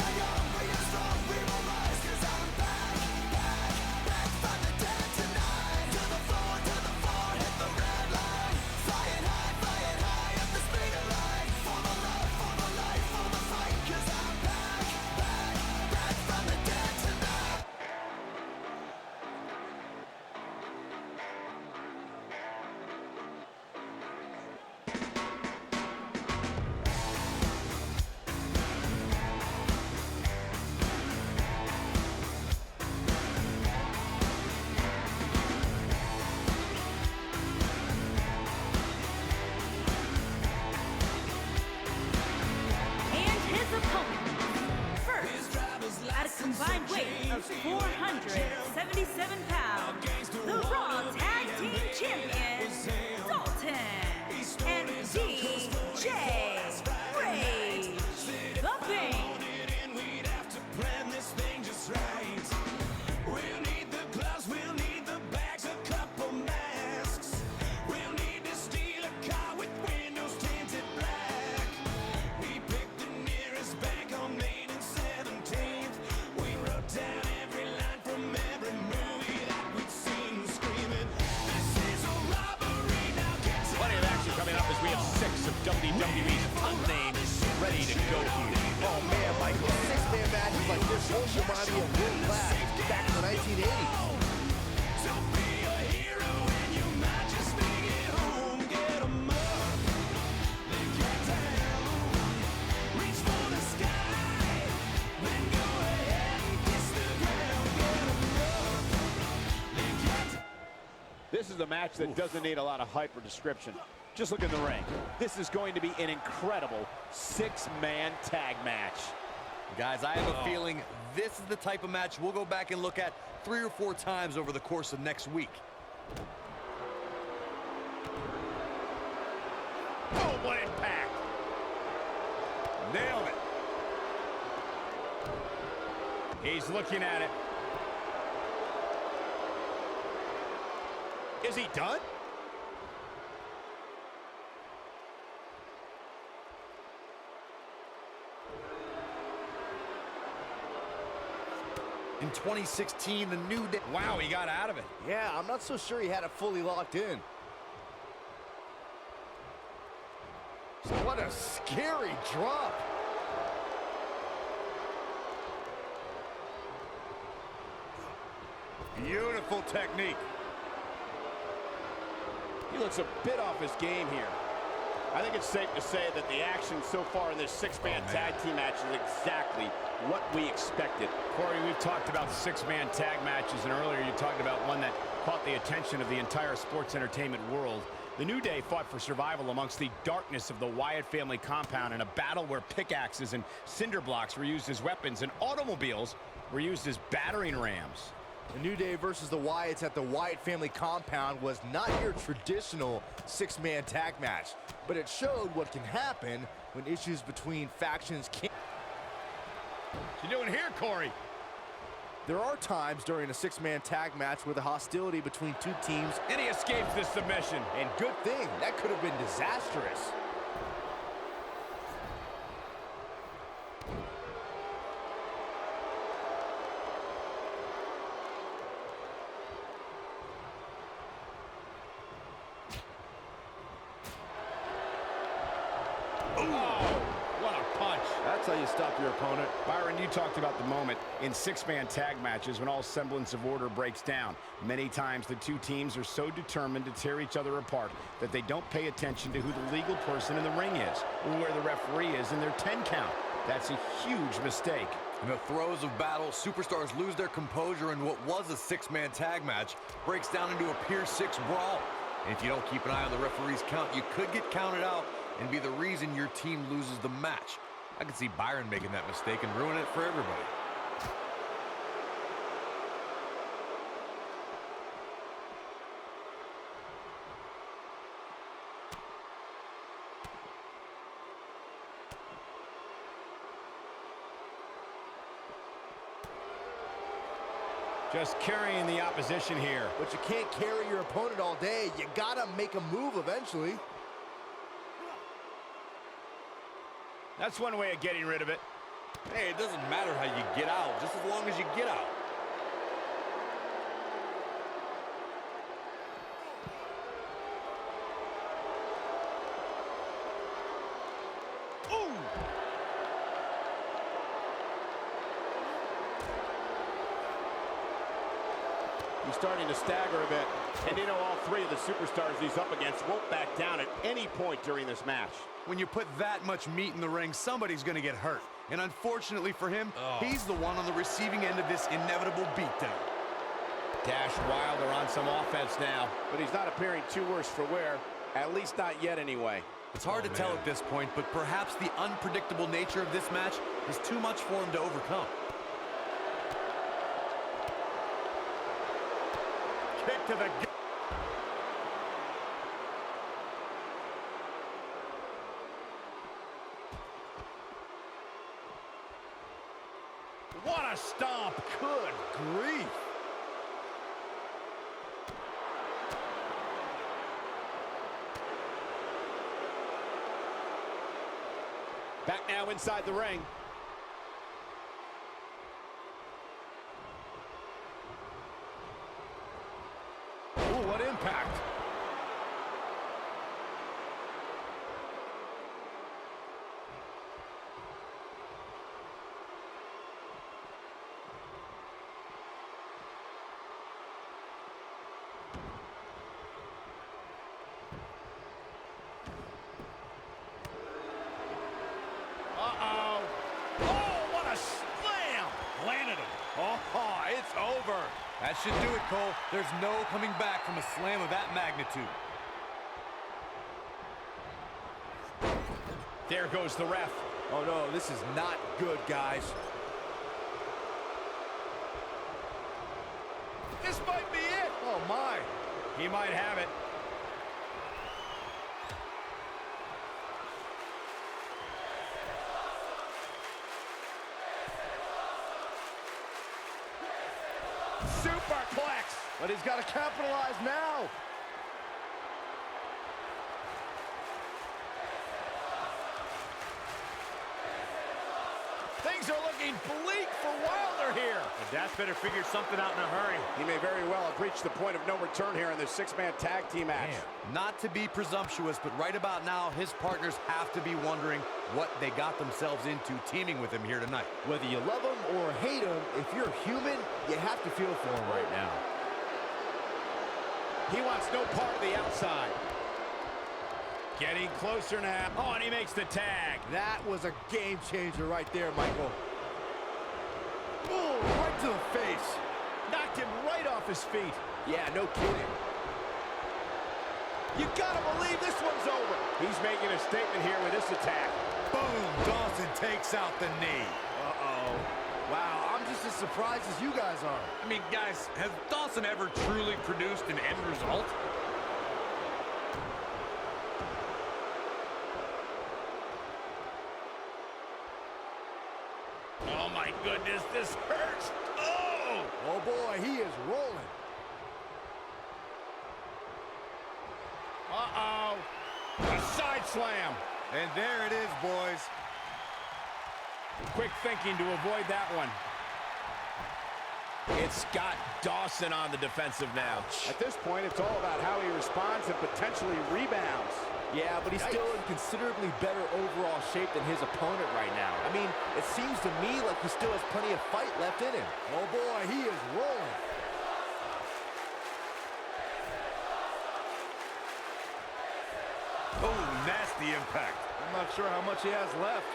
Combined weight of 477 pounds, the Raw Tag Team Champions, Dalton and Degenerates, the Bane. WWE's unnamed ready to go here. Oh man, Michael, six-man matches like this won't remind me of world class back in the 1980s. This is a match that doesn't need a lot of hype or description. Just look in the ring. This is going to be an incredible six-man tag match. Guys, I have a feeling this is the type of match we'll go back and look at 3 or 4 times over the course of next week. Oh, what impact! Nailed it. He's looking at it. Is he done? In 2016, the New Day... Wow, he got out of it. Yeah, I'm not so sure he had it fully locked in. What a scary drop. Beautiful technique. He looks a bit off his game here. I think it's safe to say that the action so far in this six-man tag team match is exactly what we expected. Corey, we've talked about six-man tag matches, and earlier you talked about one that caught the attention of the entire sports entertainment world. The New Day fought for survival amongst the darkness of the Wyatt family compound in a battle where pickaxes and cinder blocks were used as weapons and automobiles were used as battering rams. The New Day versus the Wyatts at the Wyatt family compound was not your traditional six-man tag match, but it showed what can happen when issues between factions can't. What you doing here, Corey? There are times during a six-man tag match where the hostility between two teams... And he escapes the submission. And good thing, that could have been disastrous. stop your opponent. Byron, you talked about the moment in six-man tag matches when all semblance of order breaks down. Many times the two teams are so determined to tear each other apart that they don't pay attention to who the legal person in the ring is or where the referee is in their 10 count. That's a huge mistake. In the throes of battle, superstars lose their composure, and what was a six-man tag match breaks down into a Pier 6 brawl. And if you don't keep an eye on the referee's count, you could get counted out and be the reason your team loses the match. I could see Byron making that mistake and ruin it for everybody. Just carrying the opposition here. But you can't carry your opponent all day. You gotta make a move eventually. That's one way of getting rid of it. Hey, it doesn't matter how you get out, just as long as you get out. He's starting to stagger a bit. And you know, all three of the superstars he's up against won't back down at any point during this match. When you put that much meat in the ring, somebody's going to get hurt. And unfortunately for him, he's the one on the receiving end of this inevitable beatdown. Dash Wilder on some offense now. But he's not appearing too worse for wear, at least not yet anyway. It's hard to tell at this point, but perhaps the unpredictable nature of this match is too much for him to overcome. Kick to the... What a stomp. Good grief. Back now inside the ring. Ooh, what impact. Uh-oh. Oh, what a slam. Landed him. Oh, it's over. That should do it, Cole. There's no coming back from a slam of that magnitude. There goes the ref. Oh no, this is not good, guys. This might be it. Oh my. He might have it. Superplex. But he's got to capitalize now. Things are looking bleak for Wilder here. The Dash better figure something out in a hurry. He may very well have reached the point of no return here in this six-man tag team match. Not to be presumptuous, but right about now, his partners have to be wondering what they got themselves into teaming with him here tonight. Whether you love him or hate him, if you're human, you have to feel for him right now. He wants no part of the outside. Getting closer now. Oh, and he makes the tag. That was a game changer right there, Michael. Oh, right to the face. Knocked him right off his feet. Yeah, no kidding. You gotta believe this one's over. He's making a statement here with this attack. Boom! Dawson takes out the knee. Uh-oh. Wow, I'm just as surprised as you guys are. I mean, guys, has Dawson ever truly produced an end result? Oh, my goodness, this hurts. Oh! Oh, boy, he is rolling. Uh-oh. A side slam. And there it is, boys. Quick thinking to avoid that one. It's Scott Dawson on the defensive now. At this point, it's all about how he responds and potentially rebounds. Yeah, but he's still in considerably better overall shape than his opponent right now. I mean, it seems to me like he still has plenty of fight left in him. Oh boy, he is rolling. Oh, nasty impact. I'm not sure how much he has left.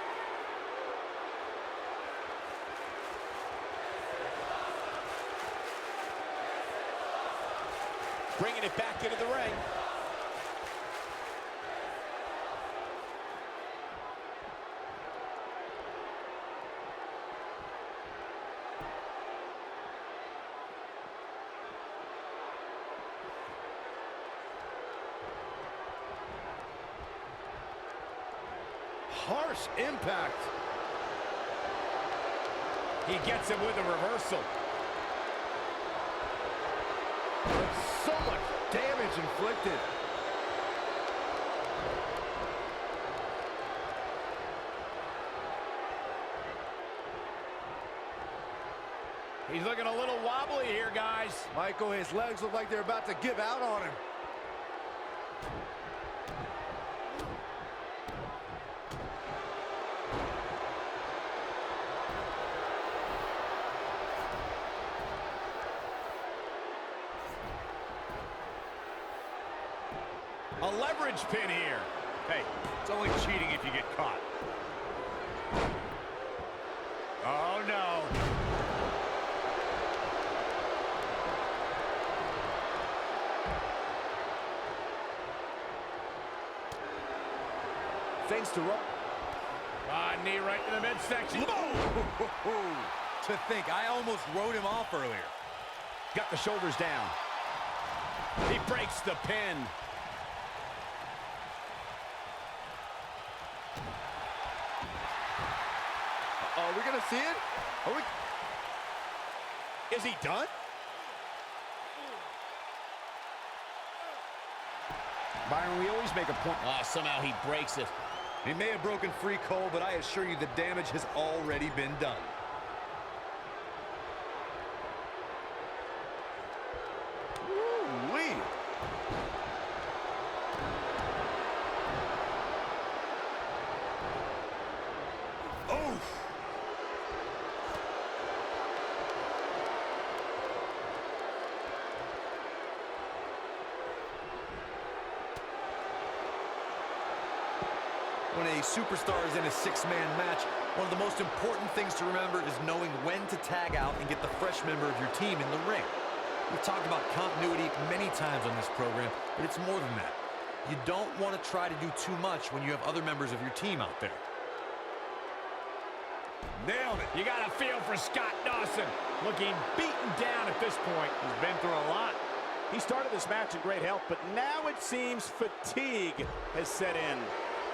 Bringing it back into the ring. Harsh impact. He gets him with a reversal. So much damage inflicted. He's looking a little wobbly here, guys. Michael, his legs look like they're about to give out on him. A leverage pin here. Hey, it's only cheating if you get caught. Oh, no. Thanks to Roush. Knee right in the midsection. To think, I almost wrote him off earlier. Got the shoulders down. He breaks the pin. Are we gonna see it? Is he done? Byron, we always make a point. Somehow he breaks it. He may have broken free, Cole, but I assure you the damage has already been done. Woo-wee. Oh! When a superstar is in a six-man match, one of the most important things to remember is knowing when to tag out and get the fresh member of your team in the ring. We've talked about continuity many times on this program, but it's more than that. You don't want to try to do too much when you have other members of your team out there. Nailed it. You got a feel for Scott Dawson. Looking beaten down at this point. He's been through a lot. He started this match in great health, but now it seems fatigue has set in.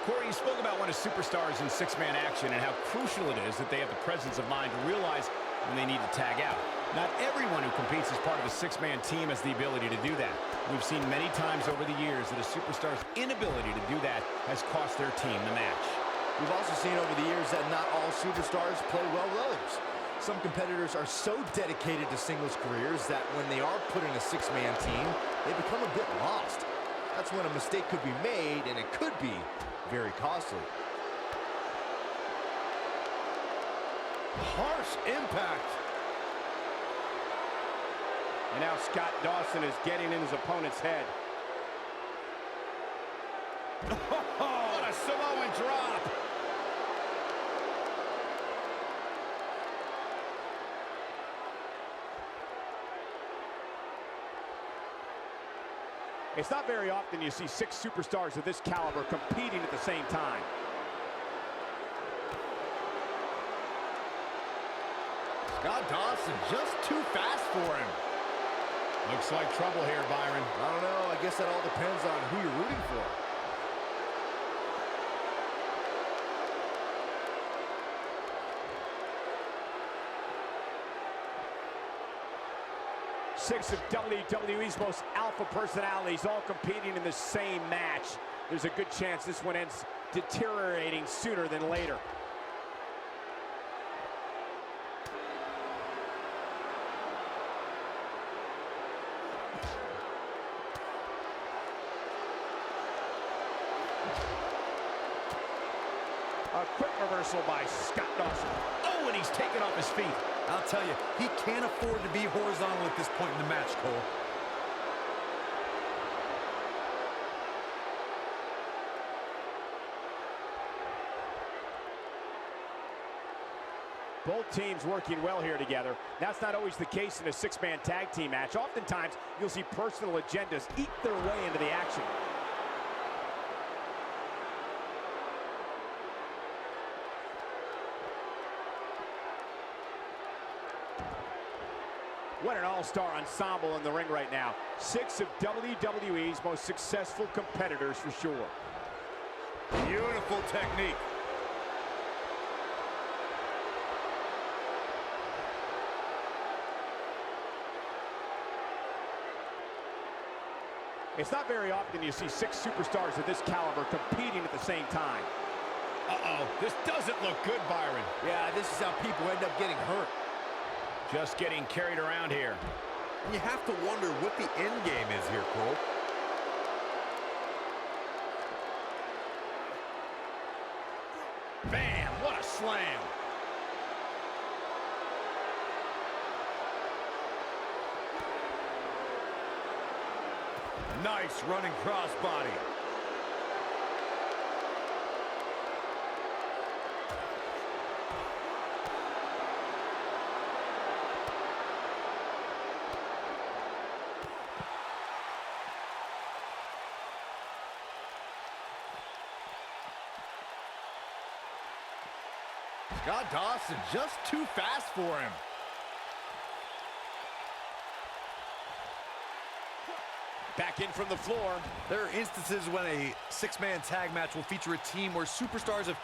Corey, you spoke about one of superstars in six-man action and how crucial it is that they have the presence of mind to realize when they need to tag out. Not everyone who competes as part of a six-man team has the ability to do that. We've seen many times over the years that a superstar's inability to do that has cost their team the match. We've also seen over the years that not all superstars play well with others. Some competitors are so dedicated to singles careers that when they are put in a six-man team, they become a bit lost. That's when a mistake could be made, and it could be very costly. Harsh impact. And now Scott Dawson is getting in his opponent's head. What a Samoan drop. It's not very often you see six superstars of this caliber competing at the same time. Scott Dawson just too fast for him. Looks like trouble here, Byron. I don't know. I guess that all depends on who you're rooting for. Six of WWE's most alpha personalities all competing in the same match. There's a good chance this one ends deteriorating sooner than later. A quick reversal by Scott Dawson. Oh, and he's taken off his feet. I'll tell you, he can't afford to be horizontal at this point in the match, Cole. Both teams working well here together. That's not always the case in a six-man tag team match. Oftentimes, you'll see personal agendas eat their way into the action. What an all-star ensemble in the ring right now. 6 of WWE's most successful competitors for sure. Beautiful technique. It's not very often you see 6 superstars of this caliber competing at the same time. Uh-oh, this doesn't look good, Byron. Yeah, this is how people end up getting hurt. Just getting carried around here. You have to wonder what the end game is here, Cole. Bam! What a slam! Nice running crossbody. Scott Dawson just too fast for him. Back in from the floor. There are instances when a six-man tag match will feature a team where superstars have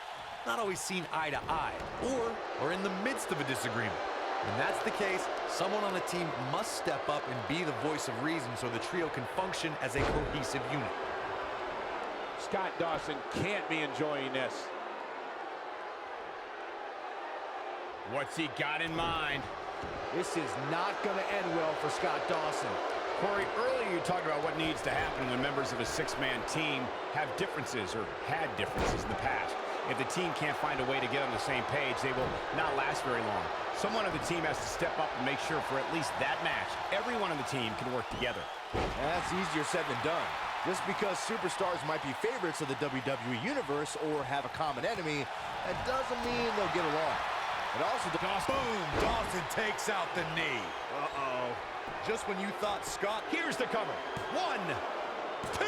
not always seen eye to eye, or are in the midst of a disagreement. When that's the case, someone on the team must step up and be the voice of reason so the trio can function as a cohesive unit. Scott Dawson can't be enjoying this. What's he got in mind? This is not going to end well for Scott Dawson. Corey, earlier you talked about what needs to happen when members of a six-man team have differences or had differences in the past. If the team can't find a way to get on the same page, they will not last very long. Someone on the team has to step up and make sure for at least that match, everyone on the team can work together. That's easier said than done. Just because superstars might be favorites of the WWE Universe or have a common enemy, that doesn't mean they'll get along. It also depends. Boom! Dawson takes out the knee. Uh-oh. Just when you thought Scott... Here's the cover. 1, 2,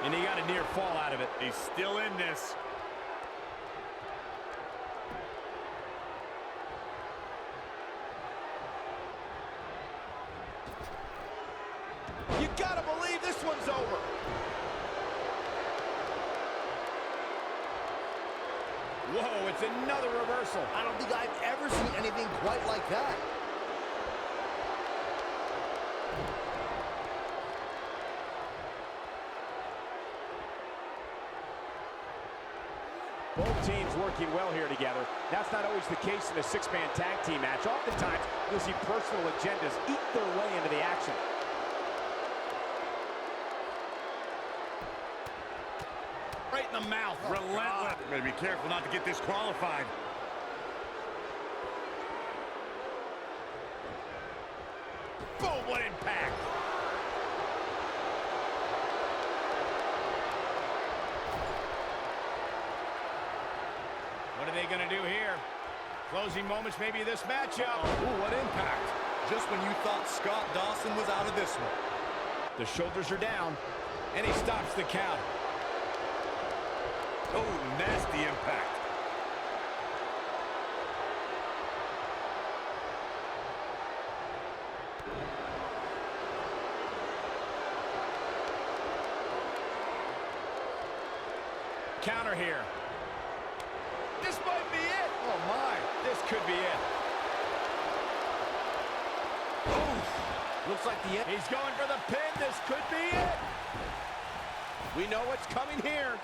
and he got a near fall out of it. He's still in this. You gotta believe this one's over. Whoa, it's another reversal. I don't think I've ever seen anything quite like that. Both teams working well here together. That's not always the case in a six-man tag team match. Oftentimes, you'll see personal agendas eat their way into the action. Right in the mouth. Relentless. Better be careful not to get disqualified. Boom, what impact. What are they going to do here? Closing moments, maybe this matchup. Ooh, what impact. Just when you thought Scott Dawson was out of this one. The shoulders are down, and he stops the count. Oh, nasty impact. Counter here. This might be it. Oh, my. This could be it. Oof. Looks like the end. He's going for the pin. This could be it. We know what's coming here.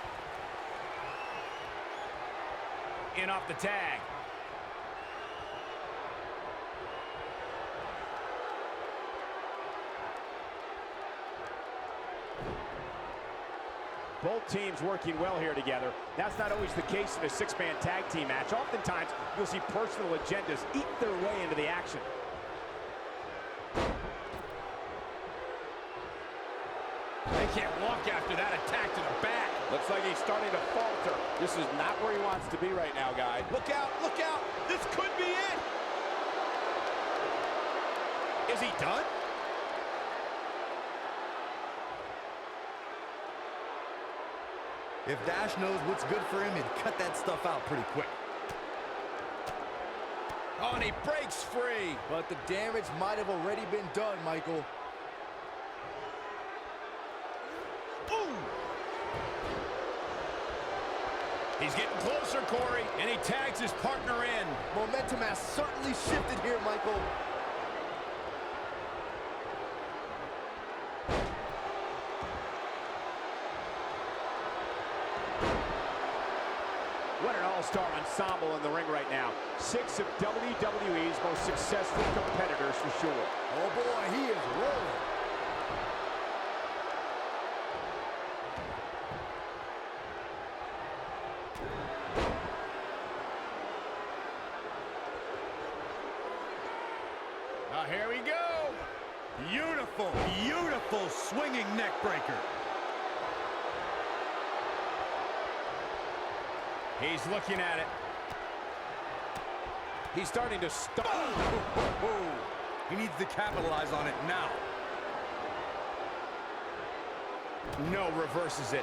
In off the tag. Both teams working well here together. That's not always the case in a six-man tag team match. Oftentimes, you'll see personal agendas eat their way into the action. They can't walk after that attack to the back. Looks like he's starting to falter. This is not where he wants to be right now, guys. Look out, look out. This could be it. Is he done? If Dash knows what's good for him, he'd cut that stuff out pretty quick. Oh, and he breaks free. But the damage might have already been done, Michael. Ooh. He's getting closer, Corey, and he tags his partner in. Momentum has certainly shifted here, Michael. What an all-star ensemble in the ring right now. 6 of WWE's most successful competitors for sure. Oh boy, he is rolling. Now here we go. Beautiful, beautiful swinging neck breaker. He's looking at it. He's starting to stop. He needs to capitalize on it now. No, reverses it.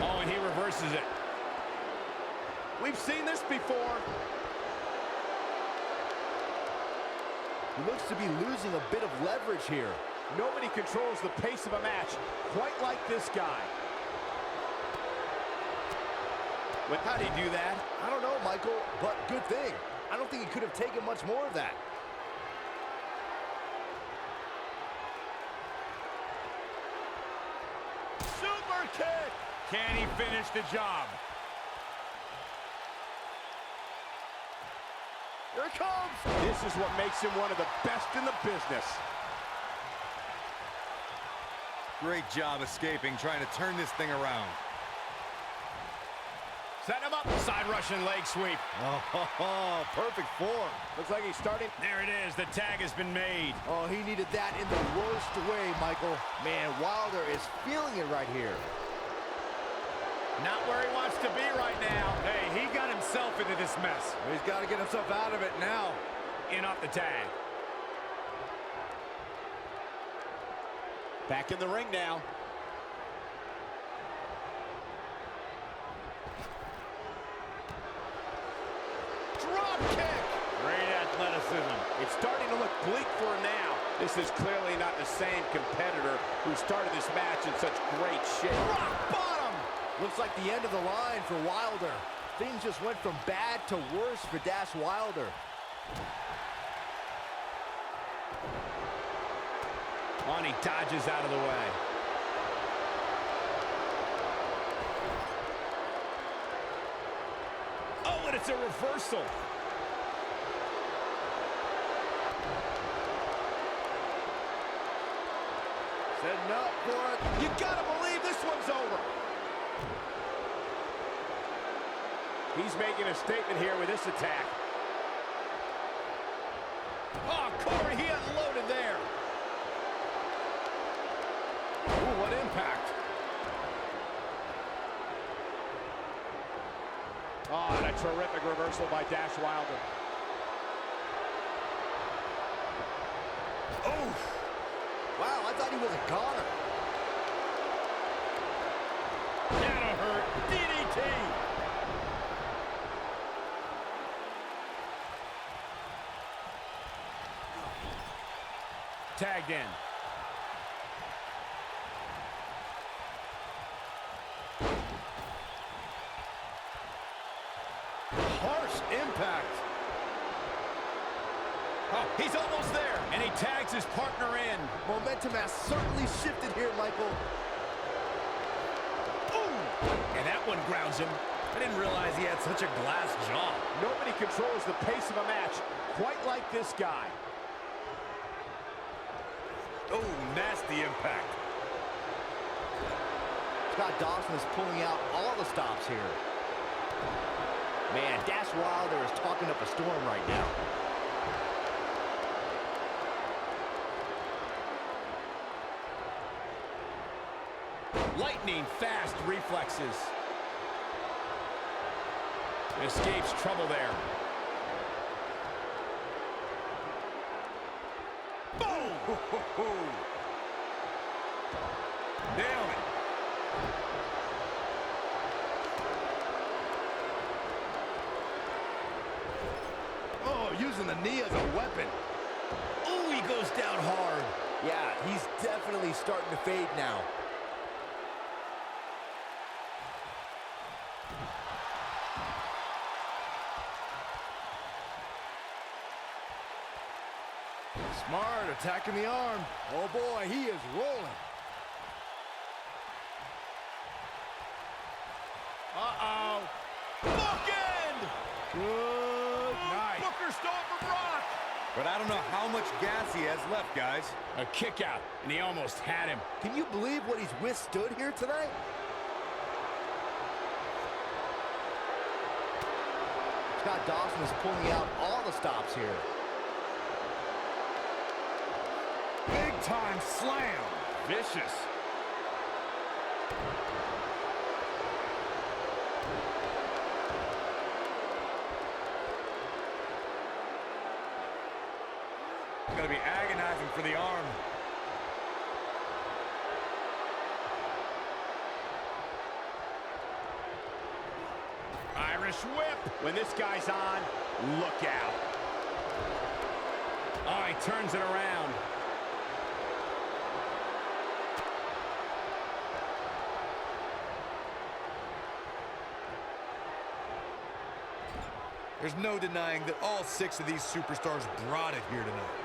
Oh, and he reverses it. We've seen this before. He looks to be losing a bit of leverage here. Nobody controls the pace of a match quite like this guy. How'd he do that? I don't know, Michael, but good thing. I don't think he could have taken much more of that. Super kick! Can he finish the job? Here it comes! This is what makes him one of the best in the business. Great job escaping, trying to turn this thing around. Set him up. Side Russian leg sweep. Oh, perfect form. Looks like he's starting. There it is. The tag has been made. Oh, he needed that in the worst way, Michael. Man, Wilder is feeling it right here. Not where he wants to be right now. Hey, he got himself into this mess. He's got to get himself out of it now. In off the tag. Back in the ring now. Drop kick. Great athleticism. It's starting to look bleak for him now. This is clearly not the same competitor who started this match in such great shape. Rock bottom. Looks like the end of the line for Wilder. Things just went from bad to worse for Dash Wilder. On, he dodges out of the way. Oh, and it's a reversal. Setting up for it. You gotta believe this one's over. He's making a statement here with this attack. Oh, Corey, he unloaded there. Ooh, what impact. Oh, and a terrific reversal by Dash Wilder. Oh! Wow, I thought he was a goner. That'll hurt. DDT. Tagged in. Harsh impact. Oh, he's almost there. And he tags his partner in. Momentum has certainly shifted here, Michael. Ooh! And that one grounds him. I didn't realize he had such a glass jaw. Nobody controls the pace of a match quite like this guy. Oh, nasty the impact. Scott Dawson is pulling out all the stops here. Man, Dash Wilder is talking up a storm right now. Lightning fast reflexes. Escapes trouble there. Boom! Nailed it. Oh, using the knee as a weapon. Oh, he goes down hard. Yeah, he's definitely starting to fade now. Smart, attacking the arm. Oh boy, he is rolling. Uh-oh. Bookend! Good night. Booker stole from Rock. But I don't know how much gas he has left, guys. A kick out, and he almost had him. Can you believe what he's withstood here tonight? Scott Dawson is pulling out all the stops here. Big time slam. Vicious. Gonna be agonizing for the arm. Irish whip. When this guy's on, look out. Oh, he turns it around. There's no denying that all 6 of these superstars brought it here tonight.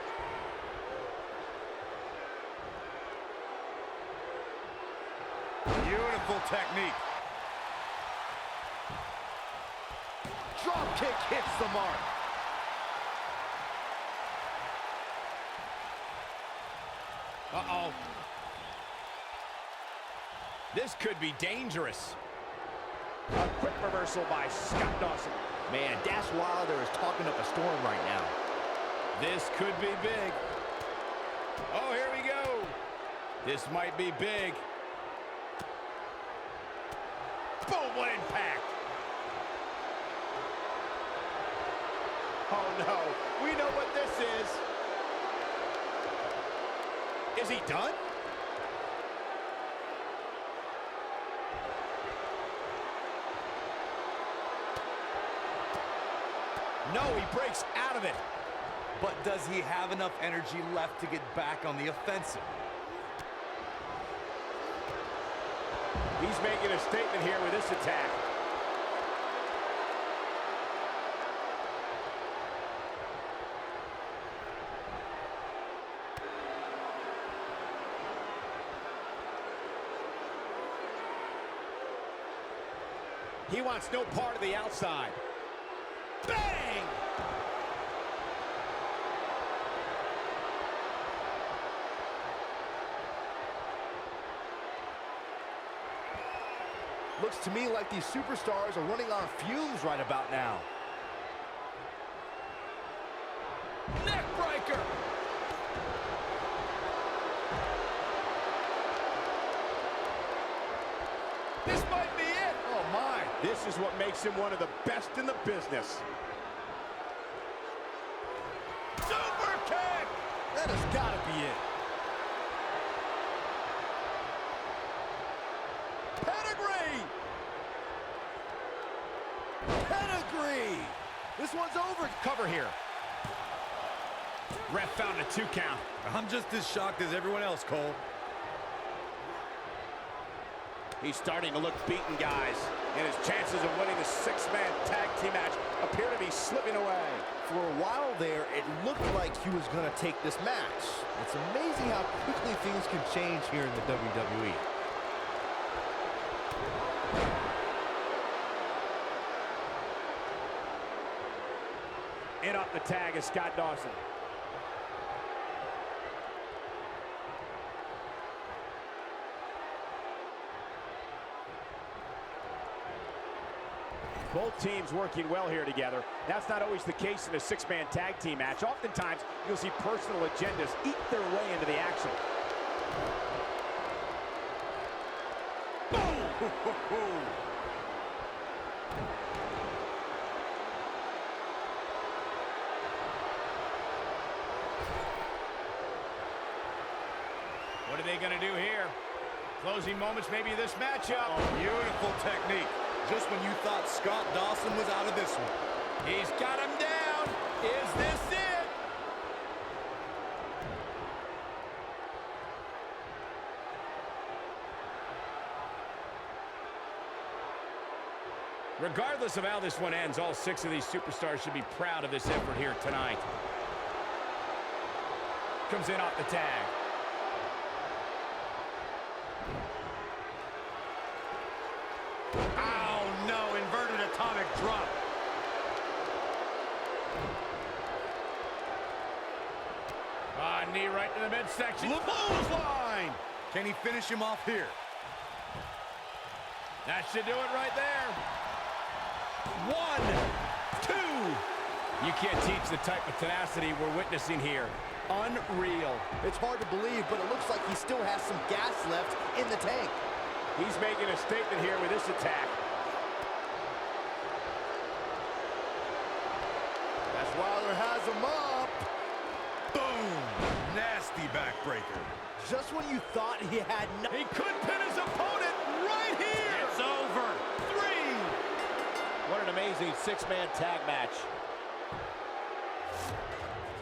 Beautiful technique. Drop kick hits the mark. Uh-oh. This could be dangerous. A quick reversal by Scott Dawson. Man, Dash Wilder is talking up a storm right now. This could be big. Oh, here we go. This might be big. Boom, what impact. Oh, no. We know what this is. Is he done? No, he breaks out of it. But does he have enough energy left to get back on the offensive? He's making a statement here with this attack. He wants no part of the outside. Bang! Looks to me like these superstars are running on fumes right about now. Neck breaker! This might be it! Oh my! This is what makes him one of the best in the business. Super kick! That has got to be it. Pedigree! Pedigree! This one's over. Cover here. Ref found a 2 count. I'm just as shocked as everyone else, Cole. He's starting to look beaten, guys, and his chances of winning the 6-man tag team match appear to be slipping away. For a while there, it looked like he was going to take this match. It's amazing how quickly things can change here in the WWE. In up the tag is Scott Dawson. Both teams working well here together. That's not always the case in a six-man tag team match. Oftentimes, you'll see personal agendas eat their way into the action. What are they going to do here? Closing moments, maybe this matchup. Oh, beautiful technique. Just when you thought Scott Dawson was out of this one. He's got him down. Is this it? Regardless of how this one ends, all 6 of these superstars should be proud of this effort here tonight. Comes in off the tag. Oh, no, inverted atomic drop. Knee right to the midsection. Clothesline. Can he finish him off here? That should do it right there. 1, 2. You can't teach the type of tenacity we're witnessing here. Unreal. It's hard to believe, but it looks like he still has some gas left in the tank. He's making a statement here with this attack. That's Wilder has him up. Boom! Nasty backbreaker. Just when you thought he had no... He could pin his opponent right here. It's over. 3. What an amazing six-man tag match.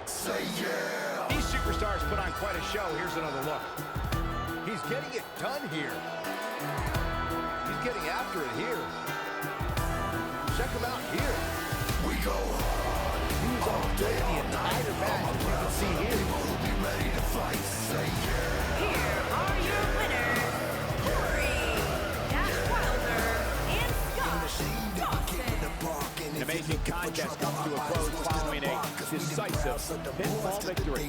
Say yeah. These superstars put on quite a show. Here's another look. He's getting it done here. He's getting after it here. Check him out here. We go hard. He was on the entire match, as you can see here. We'll be ready to fight. Say yeah. Here are your winners, Corey, Dash Wilder, and Scott Dawson. An amazing contest comes to a close following a decisive pinfall victory.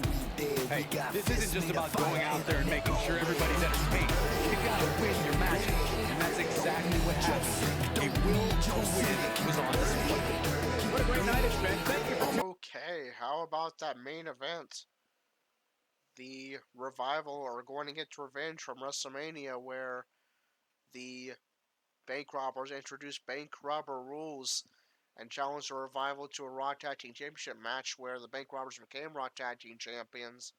Hey, this isn't just about going out there and making sure everybody's entertained. You gotta win your match, and that's exactly what happened. A will to win was on display. What a great night it's been. Thank you for Okay, how about that main event? The Revival are going to get revenge from WrestleMania, where the Bank Robbers introduced Bank Robber rules and challenged the Revival to a Raw Tag Team Championship match where the Bank Robbers became Raw Tag Team Champions.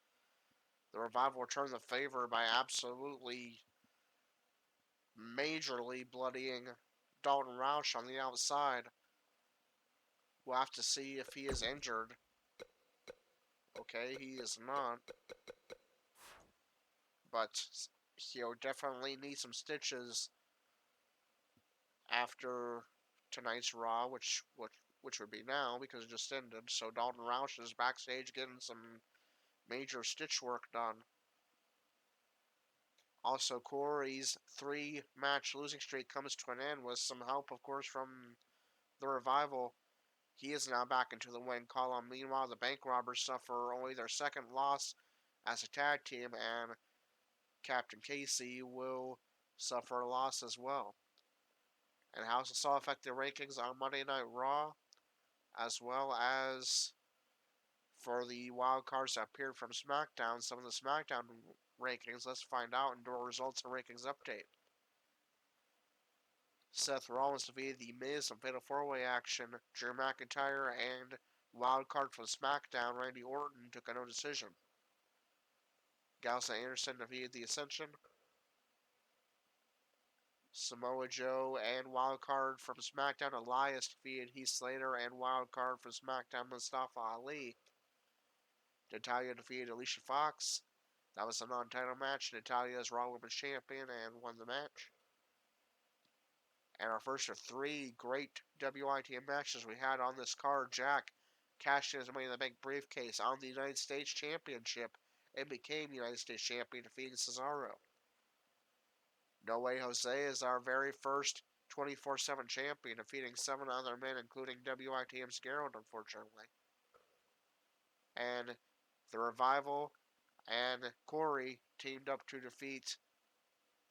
The Revival returned the favor by absolutely majorly bloodying Dalton Roush on the outside. We'll have to see if he is injured. Okay, he is not. But he'll definitely need some stitches after tonight's Raw, which would be now because it just ended. So Dalton Roush is backstage getting some major stitch work done. Also, Corey's 3-match losing streak comes to an end with some help, of course, from the Revival. He is now back into the win column. Meanwhile, the Bank Robbers suffer only their second loss as a tag team, and Captain Casey will suffer a loss as well. And how this will affect the rankings on Monday Night Raw, as well as for the wild cards that appeared from SmackDown, some of the SmackDown rankings. Let's find out and do a results and rankings update. Seth Rollins defeated The Miz in Fatal 4-Way action. Drew McIntyre and wildcard from SmackDown, Randy Orton, took a no decision. Gallows and Anderson defeated The Ascension. Samoa Joe and wildcard from SmackDown, Elias, defeated Heath Slater, and wildcard from SmackDown, Mustafa Ali. Natalya defeated Alicia Fox. That was a non-title match. Natalya is Raw Women's Champion and won the match. And our first of 3 great WITM matches we had on this card. Jack cashed in his Money in the Bank briefcase on the United States Championship and became United States Champion, defeating Cesaro. No Way Jose is our very first 24/7 champion, defeating 7 other men, including WITM's Gerald, unfortunately. And the Revival and Corey teamed up to defeat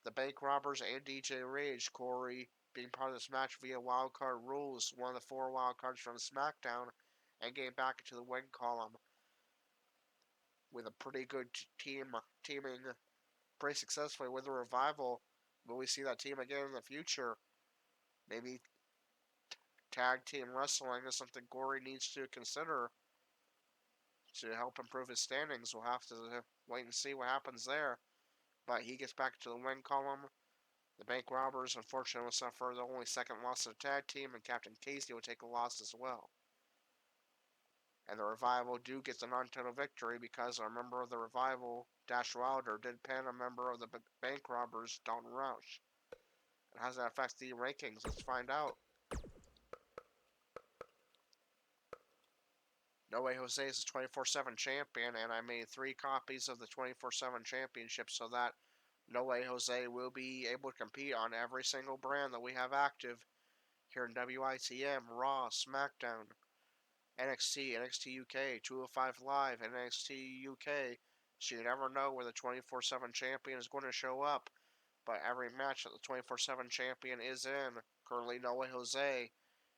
the Bank Robbers and DJ Rage. Corey being part of this match via wildcard rules, one of the 4 wildcards from SmackDown, and getting back into the win column with a pretty good teaming pretty successfully with a Revival. Will we see that team again in the future? Maybe tag team wrestling is something Corey needs to consider to help improve his standings. We'll have to wait and see what happens there. But he gets back to the win column. The Bank Robbers, unfortunately, will suffer the only second loss of the tag team, and Captain Casey will take a loss as well. And the Revival do get the non-title victory because a member of the Revival, Dash Wilder, did pin a member of the Bank Robbers, Dalton Roush. And how does that affect the rankings? Let's find out. No Way Jose is the 24/7 champion, and I made 3 copies of the 24/7 championship so that No Way Jose will be able to compete on every single brand that we have active here in WITM, Raw, SmackDown, NXT, NXT UK, 205 Live, and NXT UK. So you never know where the 24/7 champion is going to show up. But every match that the 24/7 champion is in, currently No Way Jose,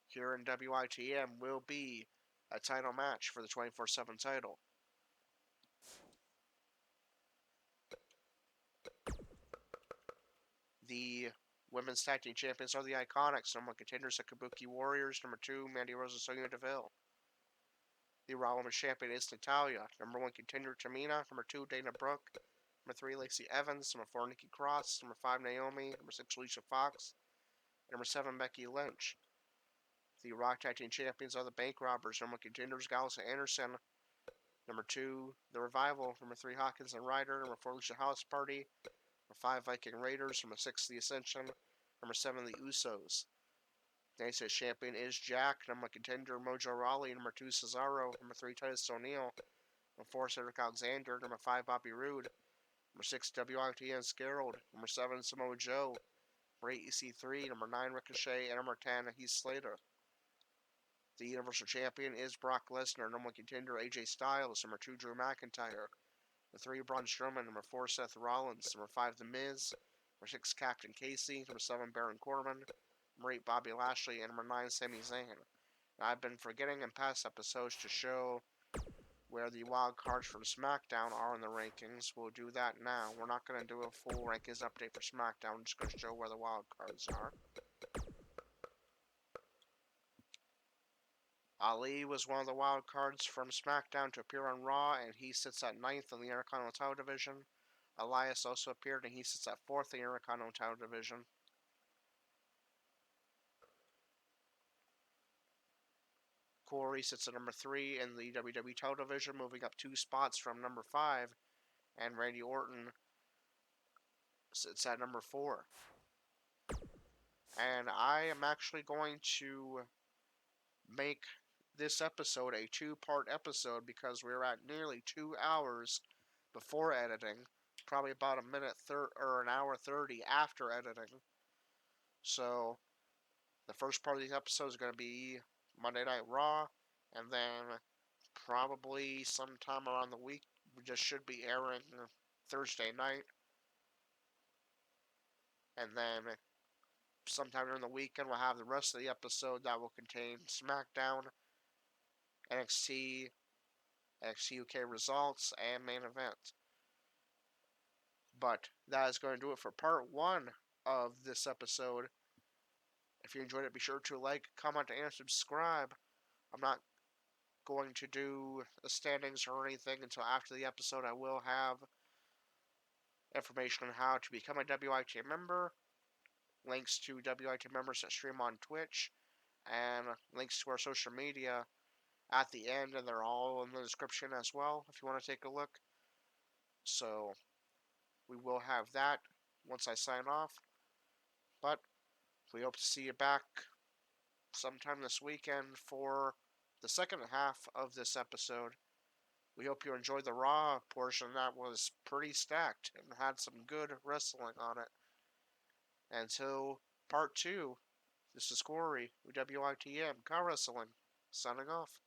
here in WITM, will be a title match for the 24/7 title. The women's tag team champions are the Iconics. Number 1 contenders are Kabuki Warriors. Number 2, Mandy Rose and Sonya Deville. The Raw Women's Champion is Natalya. Number 1 contender Tamina. Number 2, Dana Brooke. Number 3, Lacey Evans. Number 4, Nikki Cross. Number 5, Naomi. Number 6, Alicia Fox. Number 7, Becky Lynch. The Raw Tag Team Champions are the Bank Robbers. Number 1 contenders Gallus and Anderson. Number 2, The Revival. Number 3, Hawkins and Ryder. Number 4, Lucha House Party. Number 5, Viking Raiders. Number 6, The Ascension. Number 7, The Usos. The United States Champion is Jack. Number 1 contender Mojo Rawley. Number 2, Cesaro. Number 3, Titus O'Neil. Number 4, Cedric Alexander. Number 5, Bobby Roode. Number 6, WITM's Gerald. Number 7, Samoa Joe. Number 8, EC3. Number 9, Ricochet. And number 10, Heath Slater. The Universal Champion is Brock Lesnar. Number 1 contender AJ Styles. Number 2, Drew McIntyre. Number 3, Braun Strowman. Number 4, Seth Rollins. Number 5, The Miz. Number 6, Captain Casey. Number 7, Baron Corbin. Number 8, Bobby Lashley. And number 9, Sami Zayn. Now, I've been forgetting in past episodes to show where the wild cards from SmackDown are in the rankings. We'll do that now. We're not going to do a full rankings update for SmackDown. We're just going to show where the wild cards are. Ali was one of the wild cards from SmackDown to appear on Raw, and he sits at 9th in the Intercontinental title division. Elias also appeared, and he sits at 4th in the Intercontinental title division. Corey sits at number 3 in the WWE title division, moving up 2 spots from number 5, and Randy Orton sits at number 4. And I am actually going to make this episode a 2-part episode because we're at nearly 2 hours before editing, probably about an hour 30 after editing. So the first part of the episode is going to be Monday Night Raw, and then probably sometime around the week we just should be airing Thursday night, and then sometime during the weekend we'll have the rest of the episode that will contain SmackDown, NXT, NXT UK results, and main event. But that is going to do it for part 1 of this episode. If you enjoyed it, be sure to like, comment, and subscribe. I'm not going to do the standings or anything until after the episode. I will have information on how to become a WITM member, links to WITM members that stream on Twitch, and links to our social media at the end, and they're all in the description as well if you want to take a look. So we will have that once I sign off. But we hope to see you back sometime this weekend for the second half of this episode. We hope you enjoyed the Raw portion. That was pretty stacked and had some good wrestling on it. Until part 2, this is Corey with WITM Car Wrestling, signing off.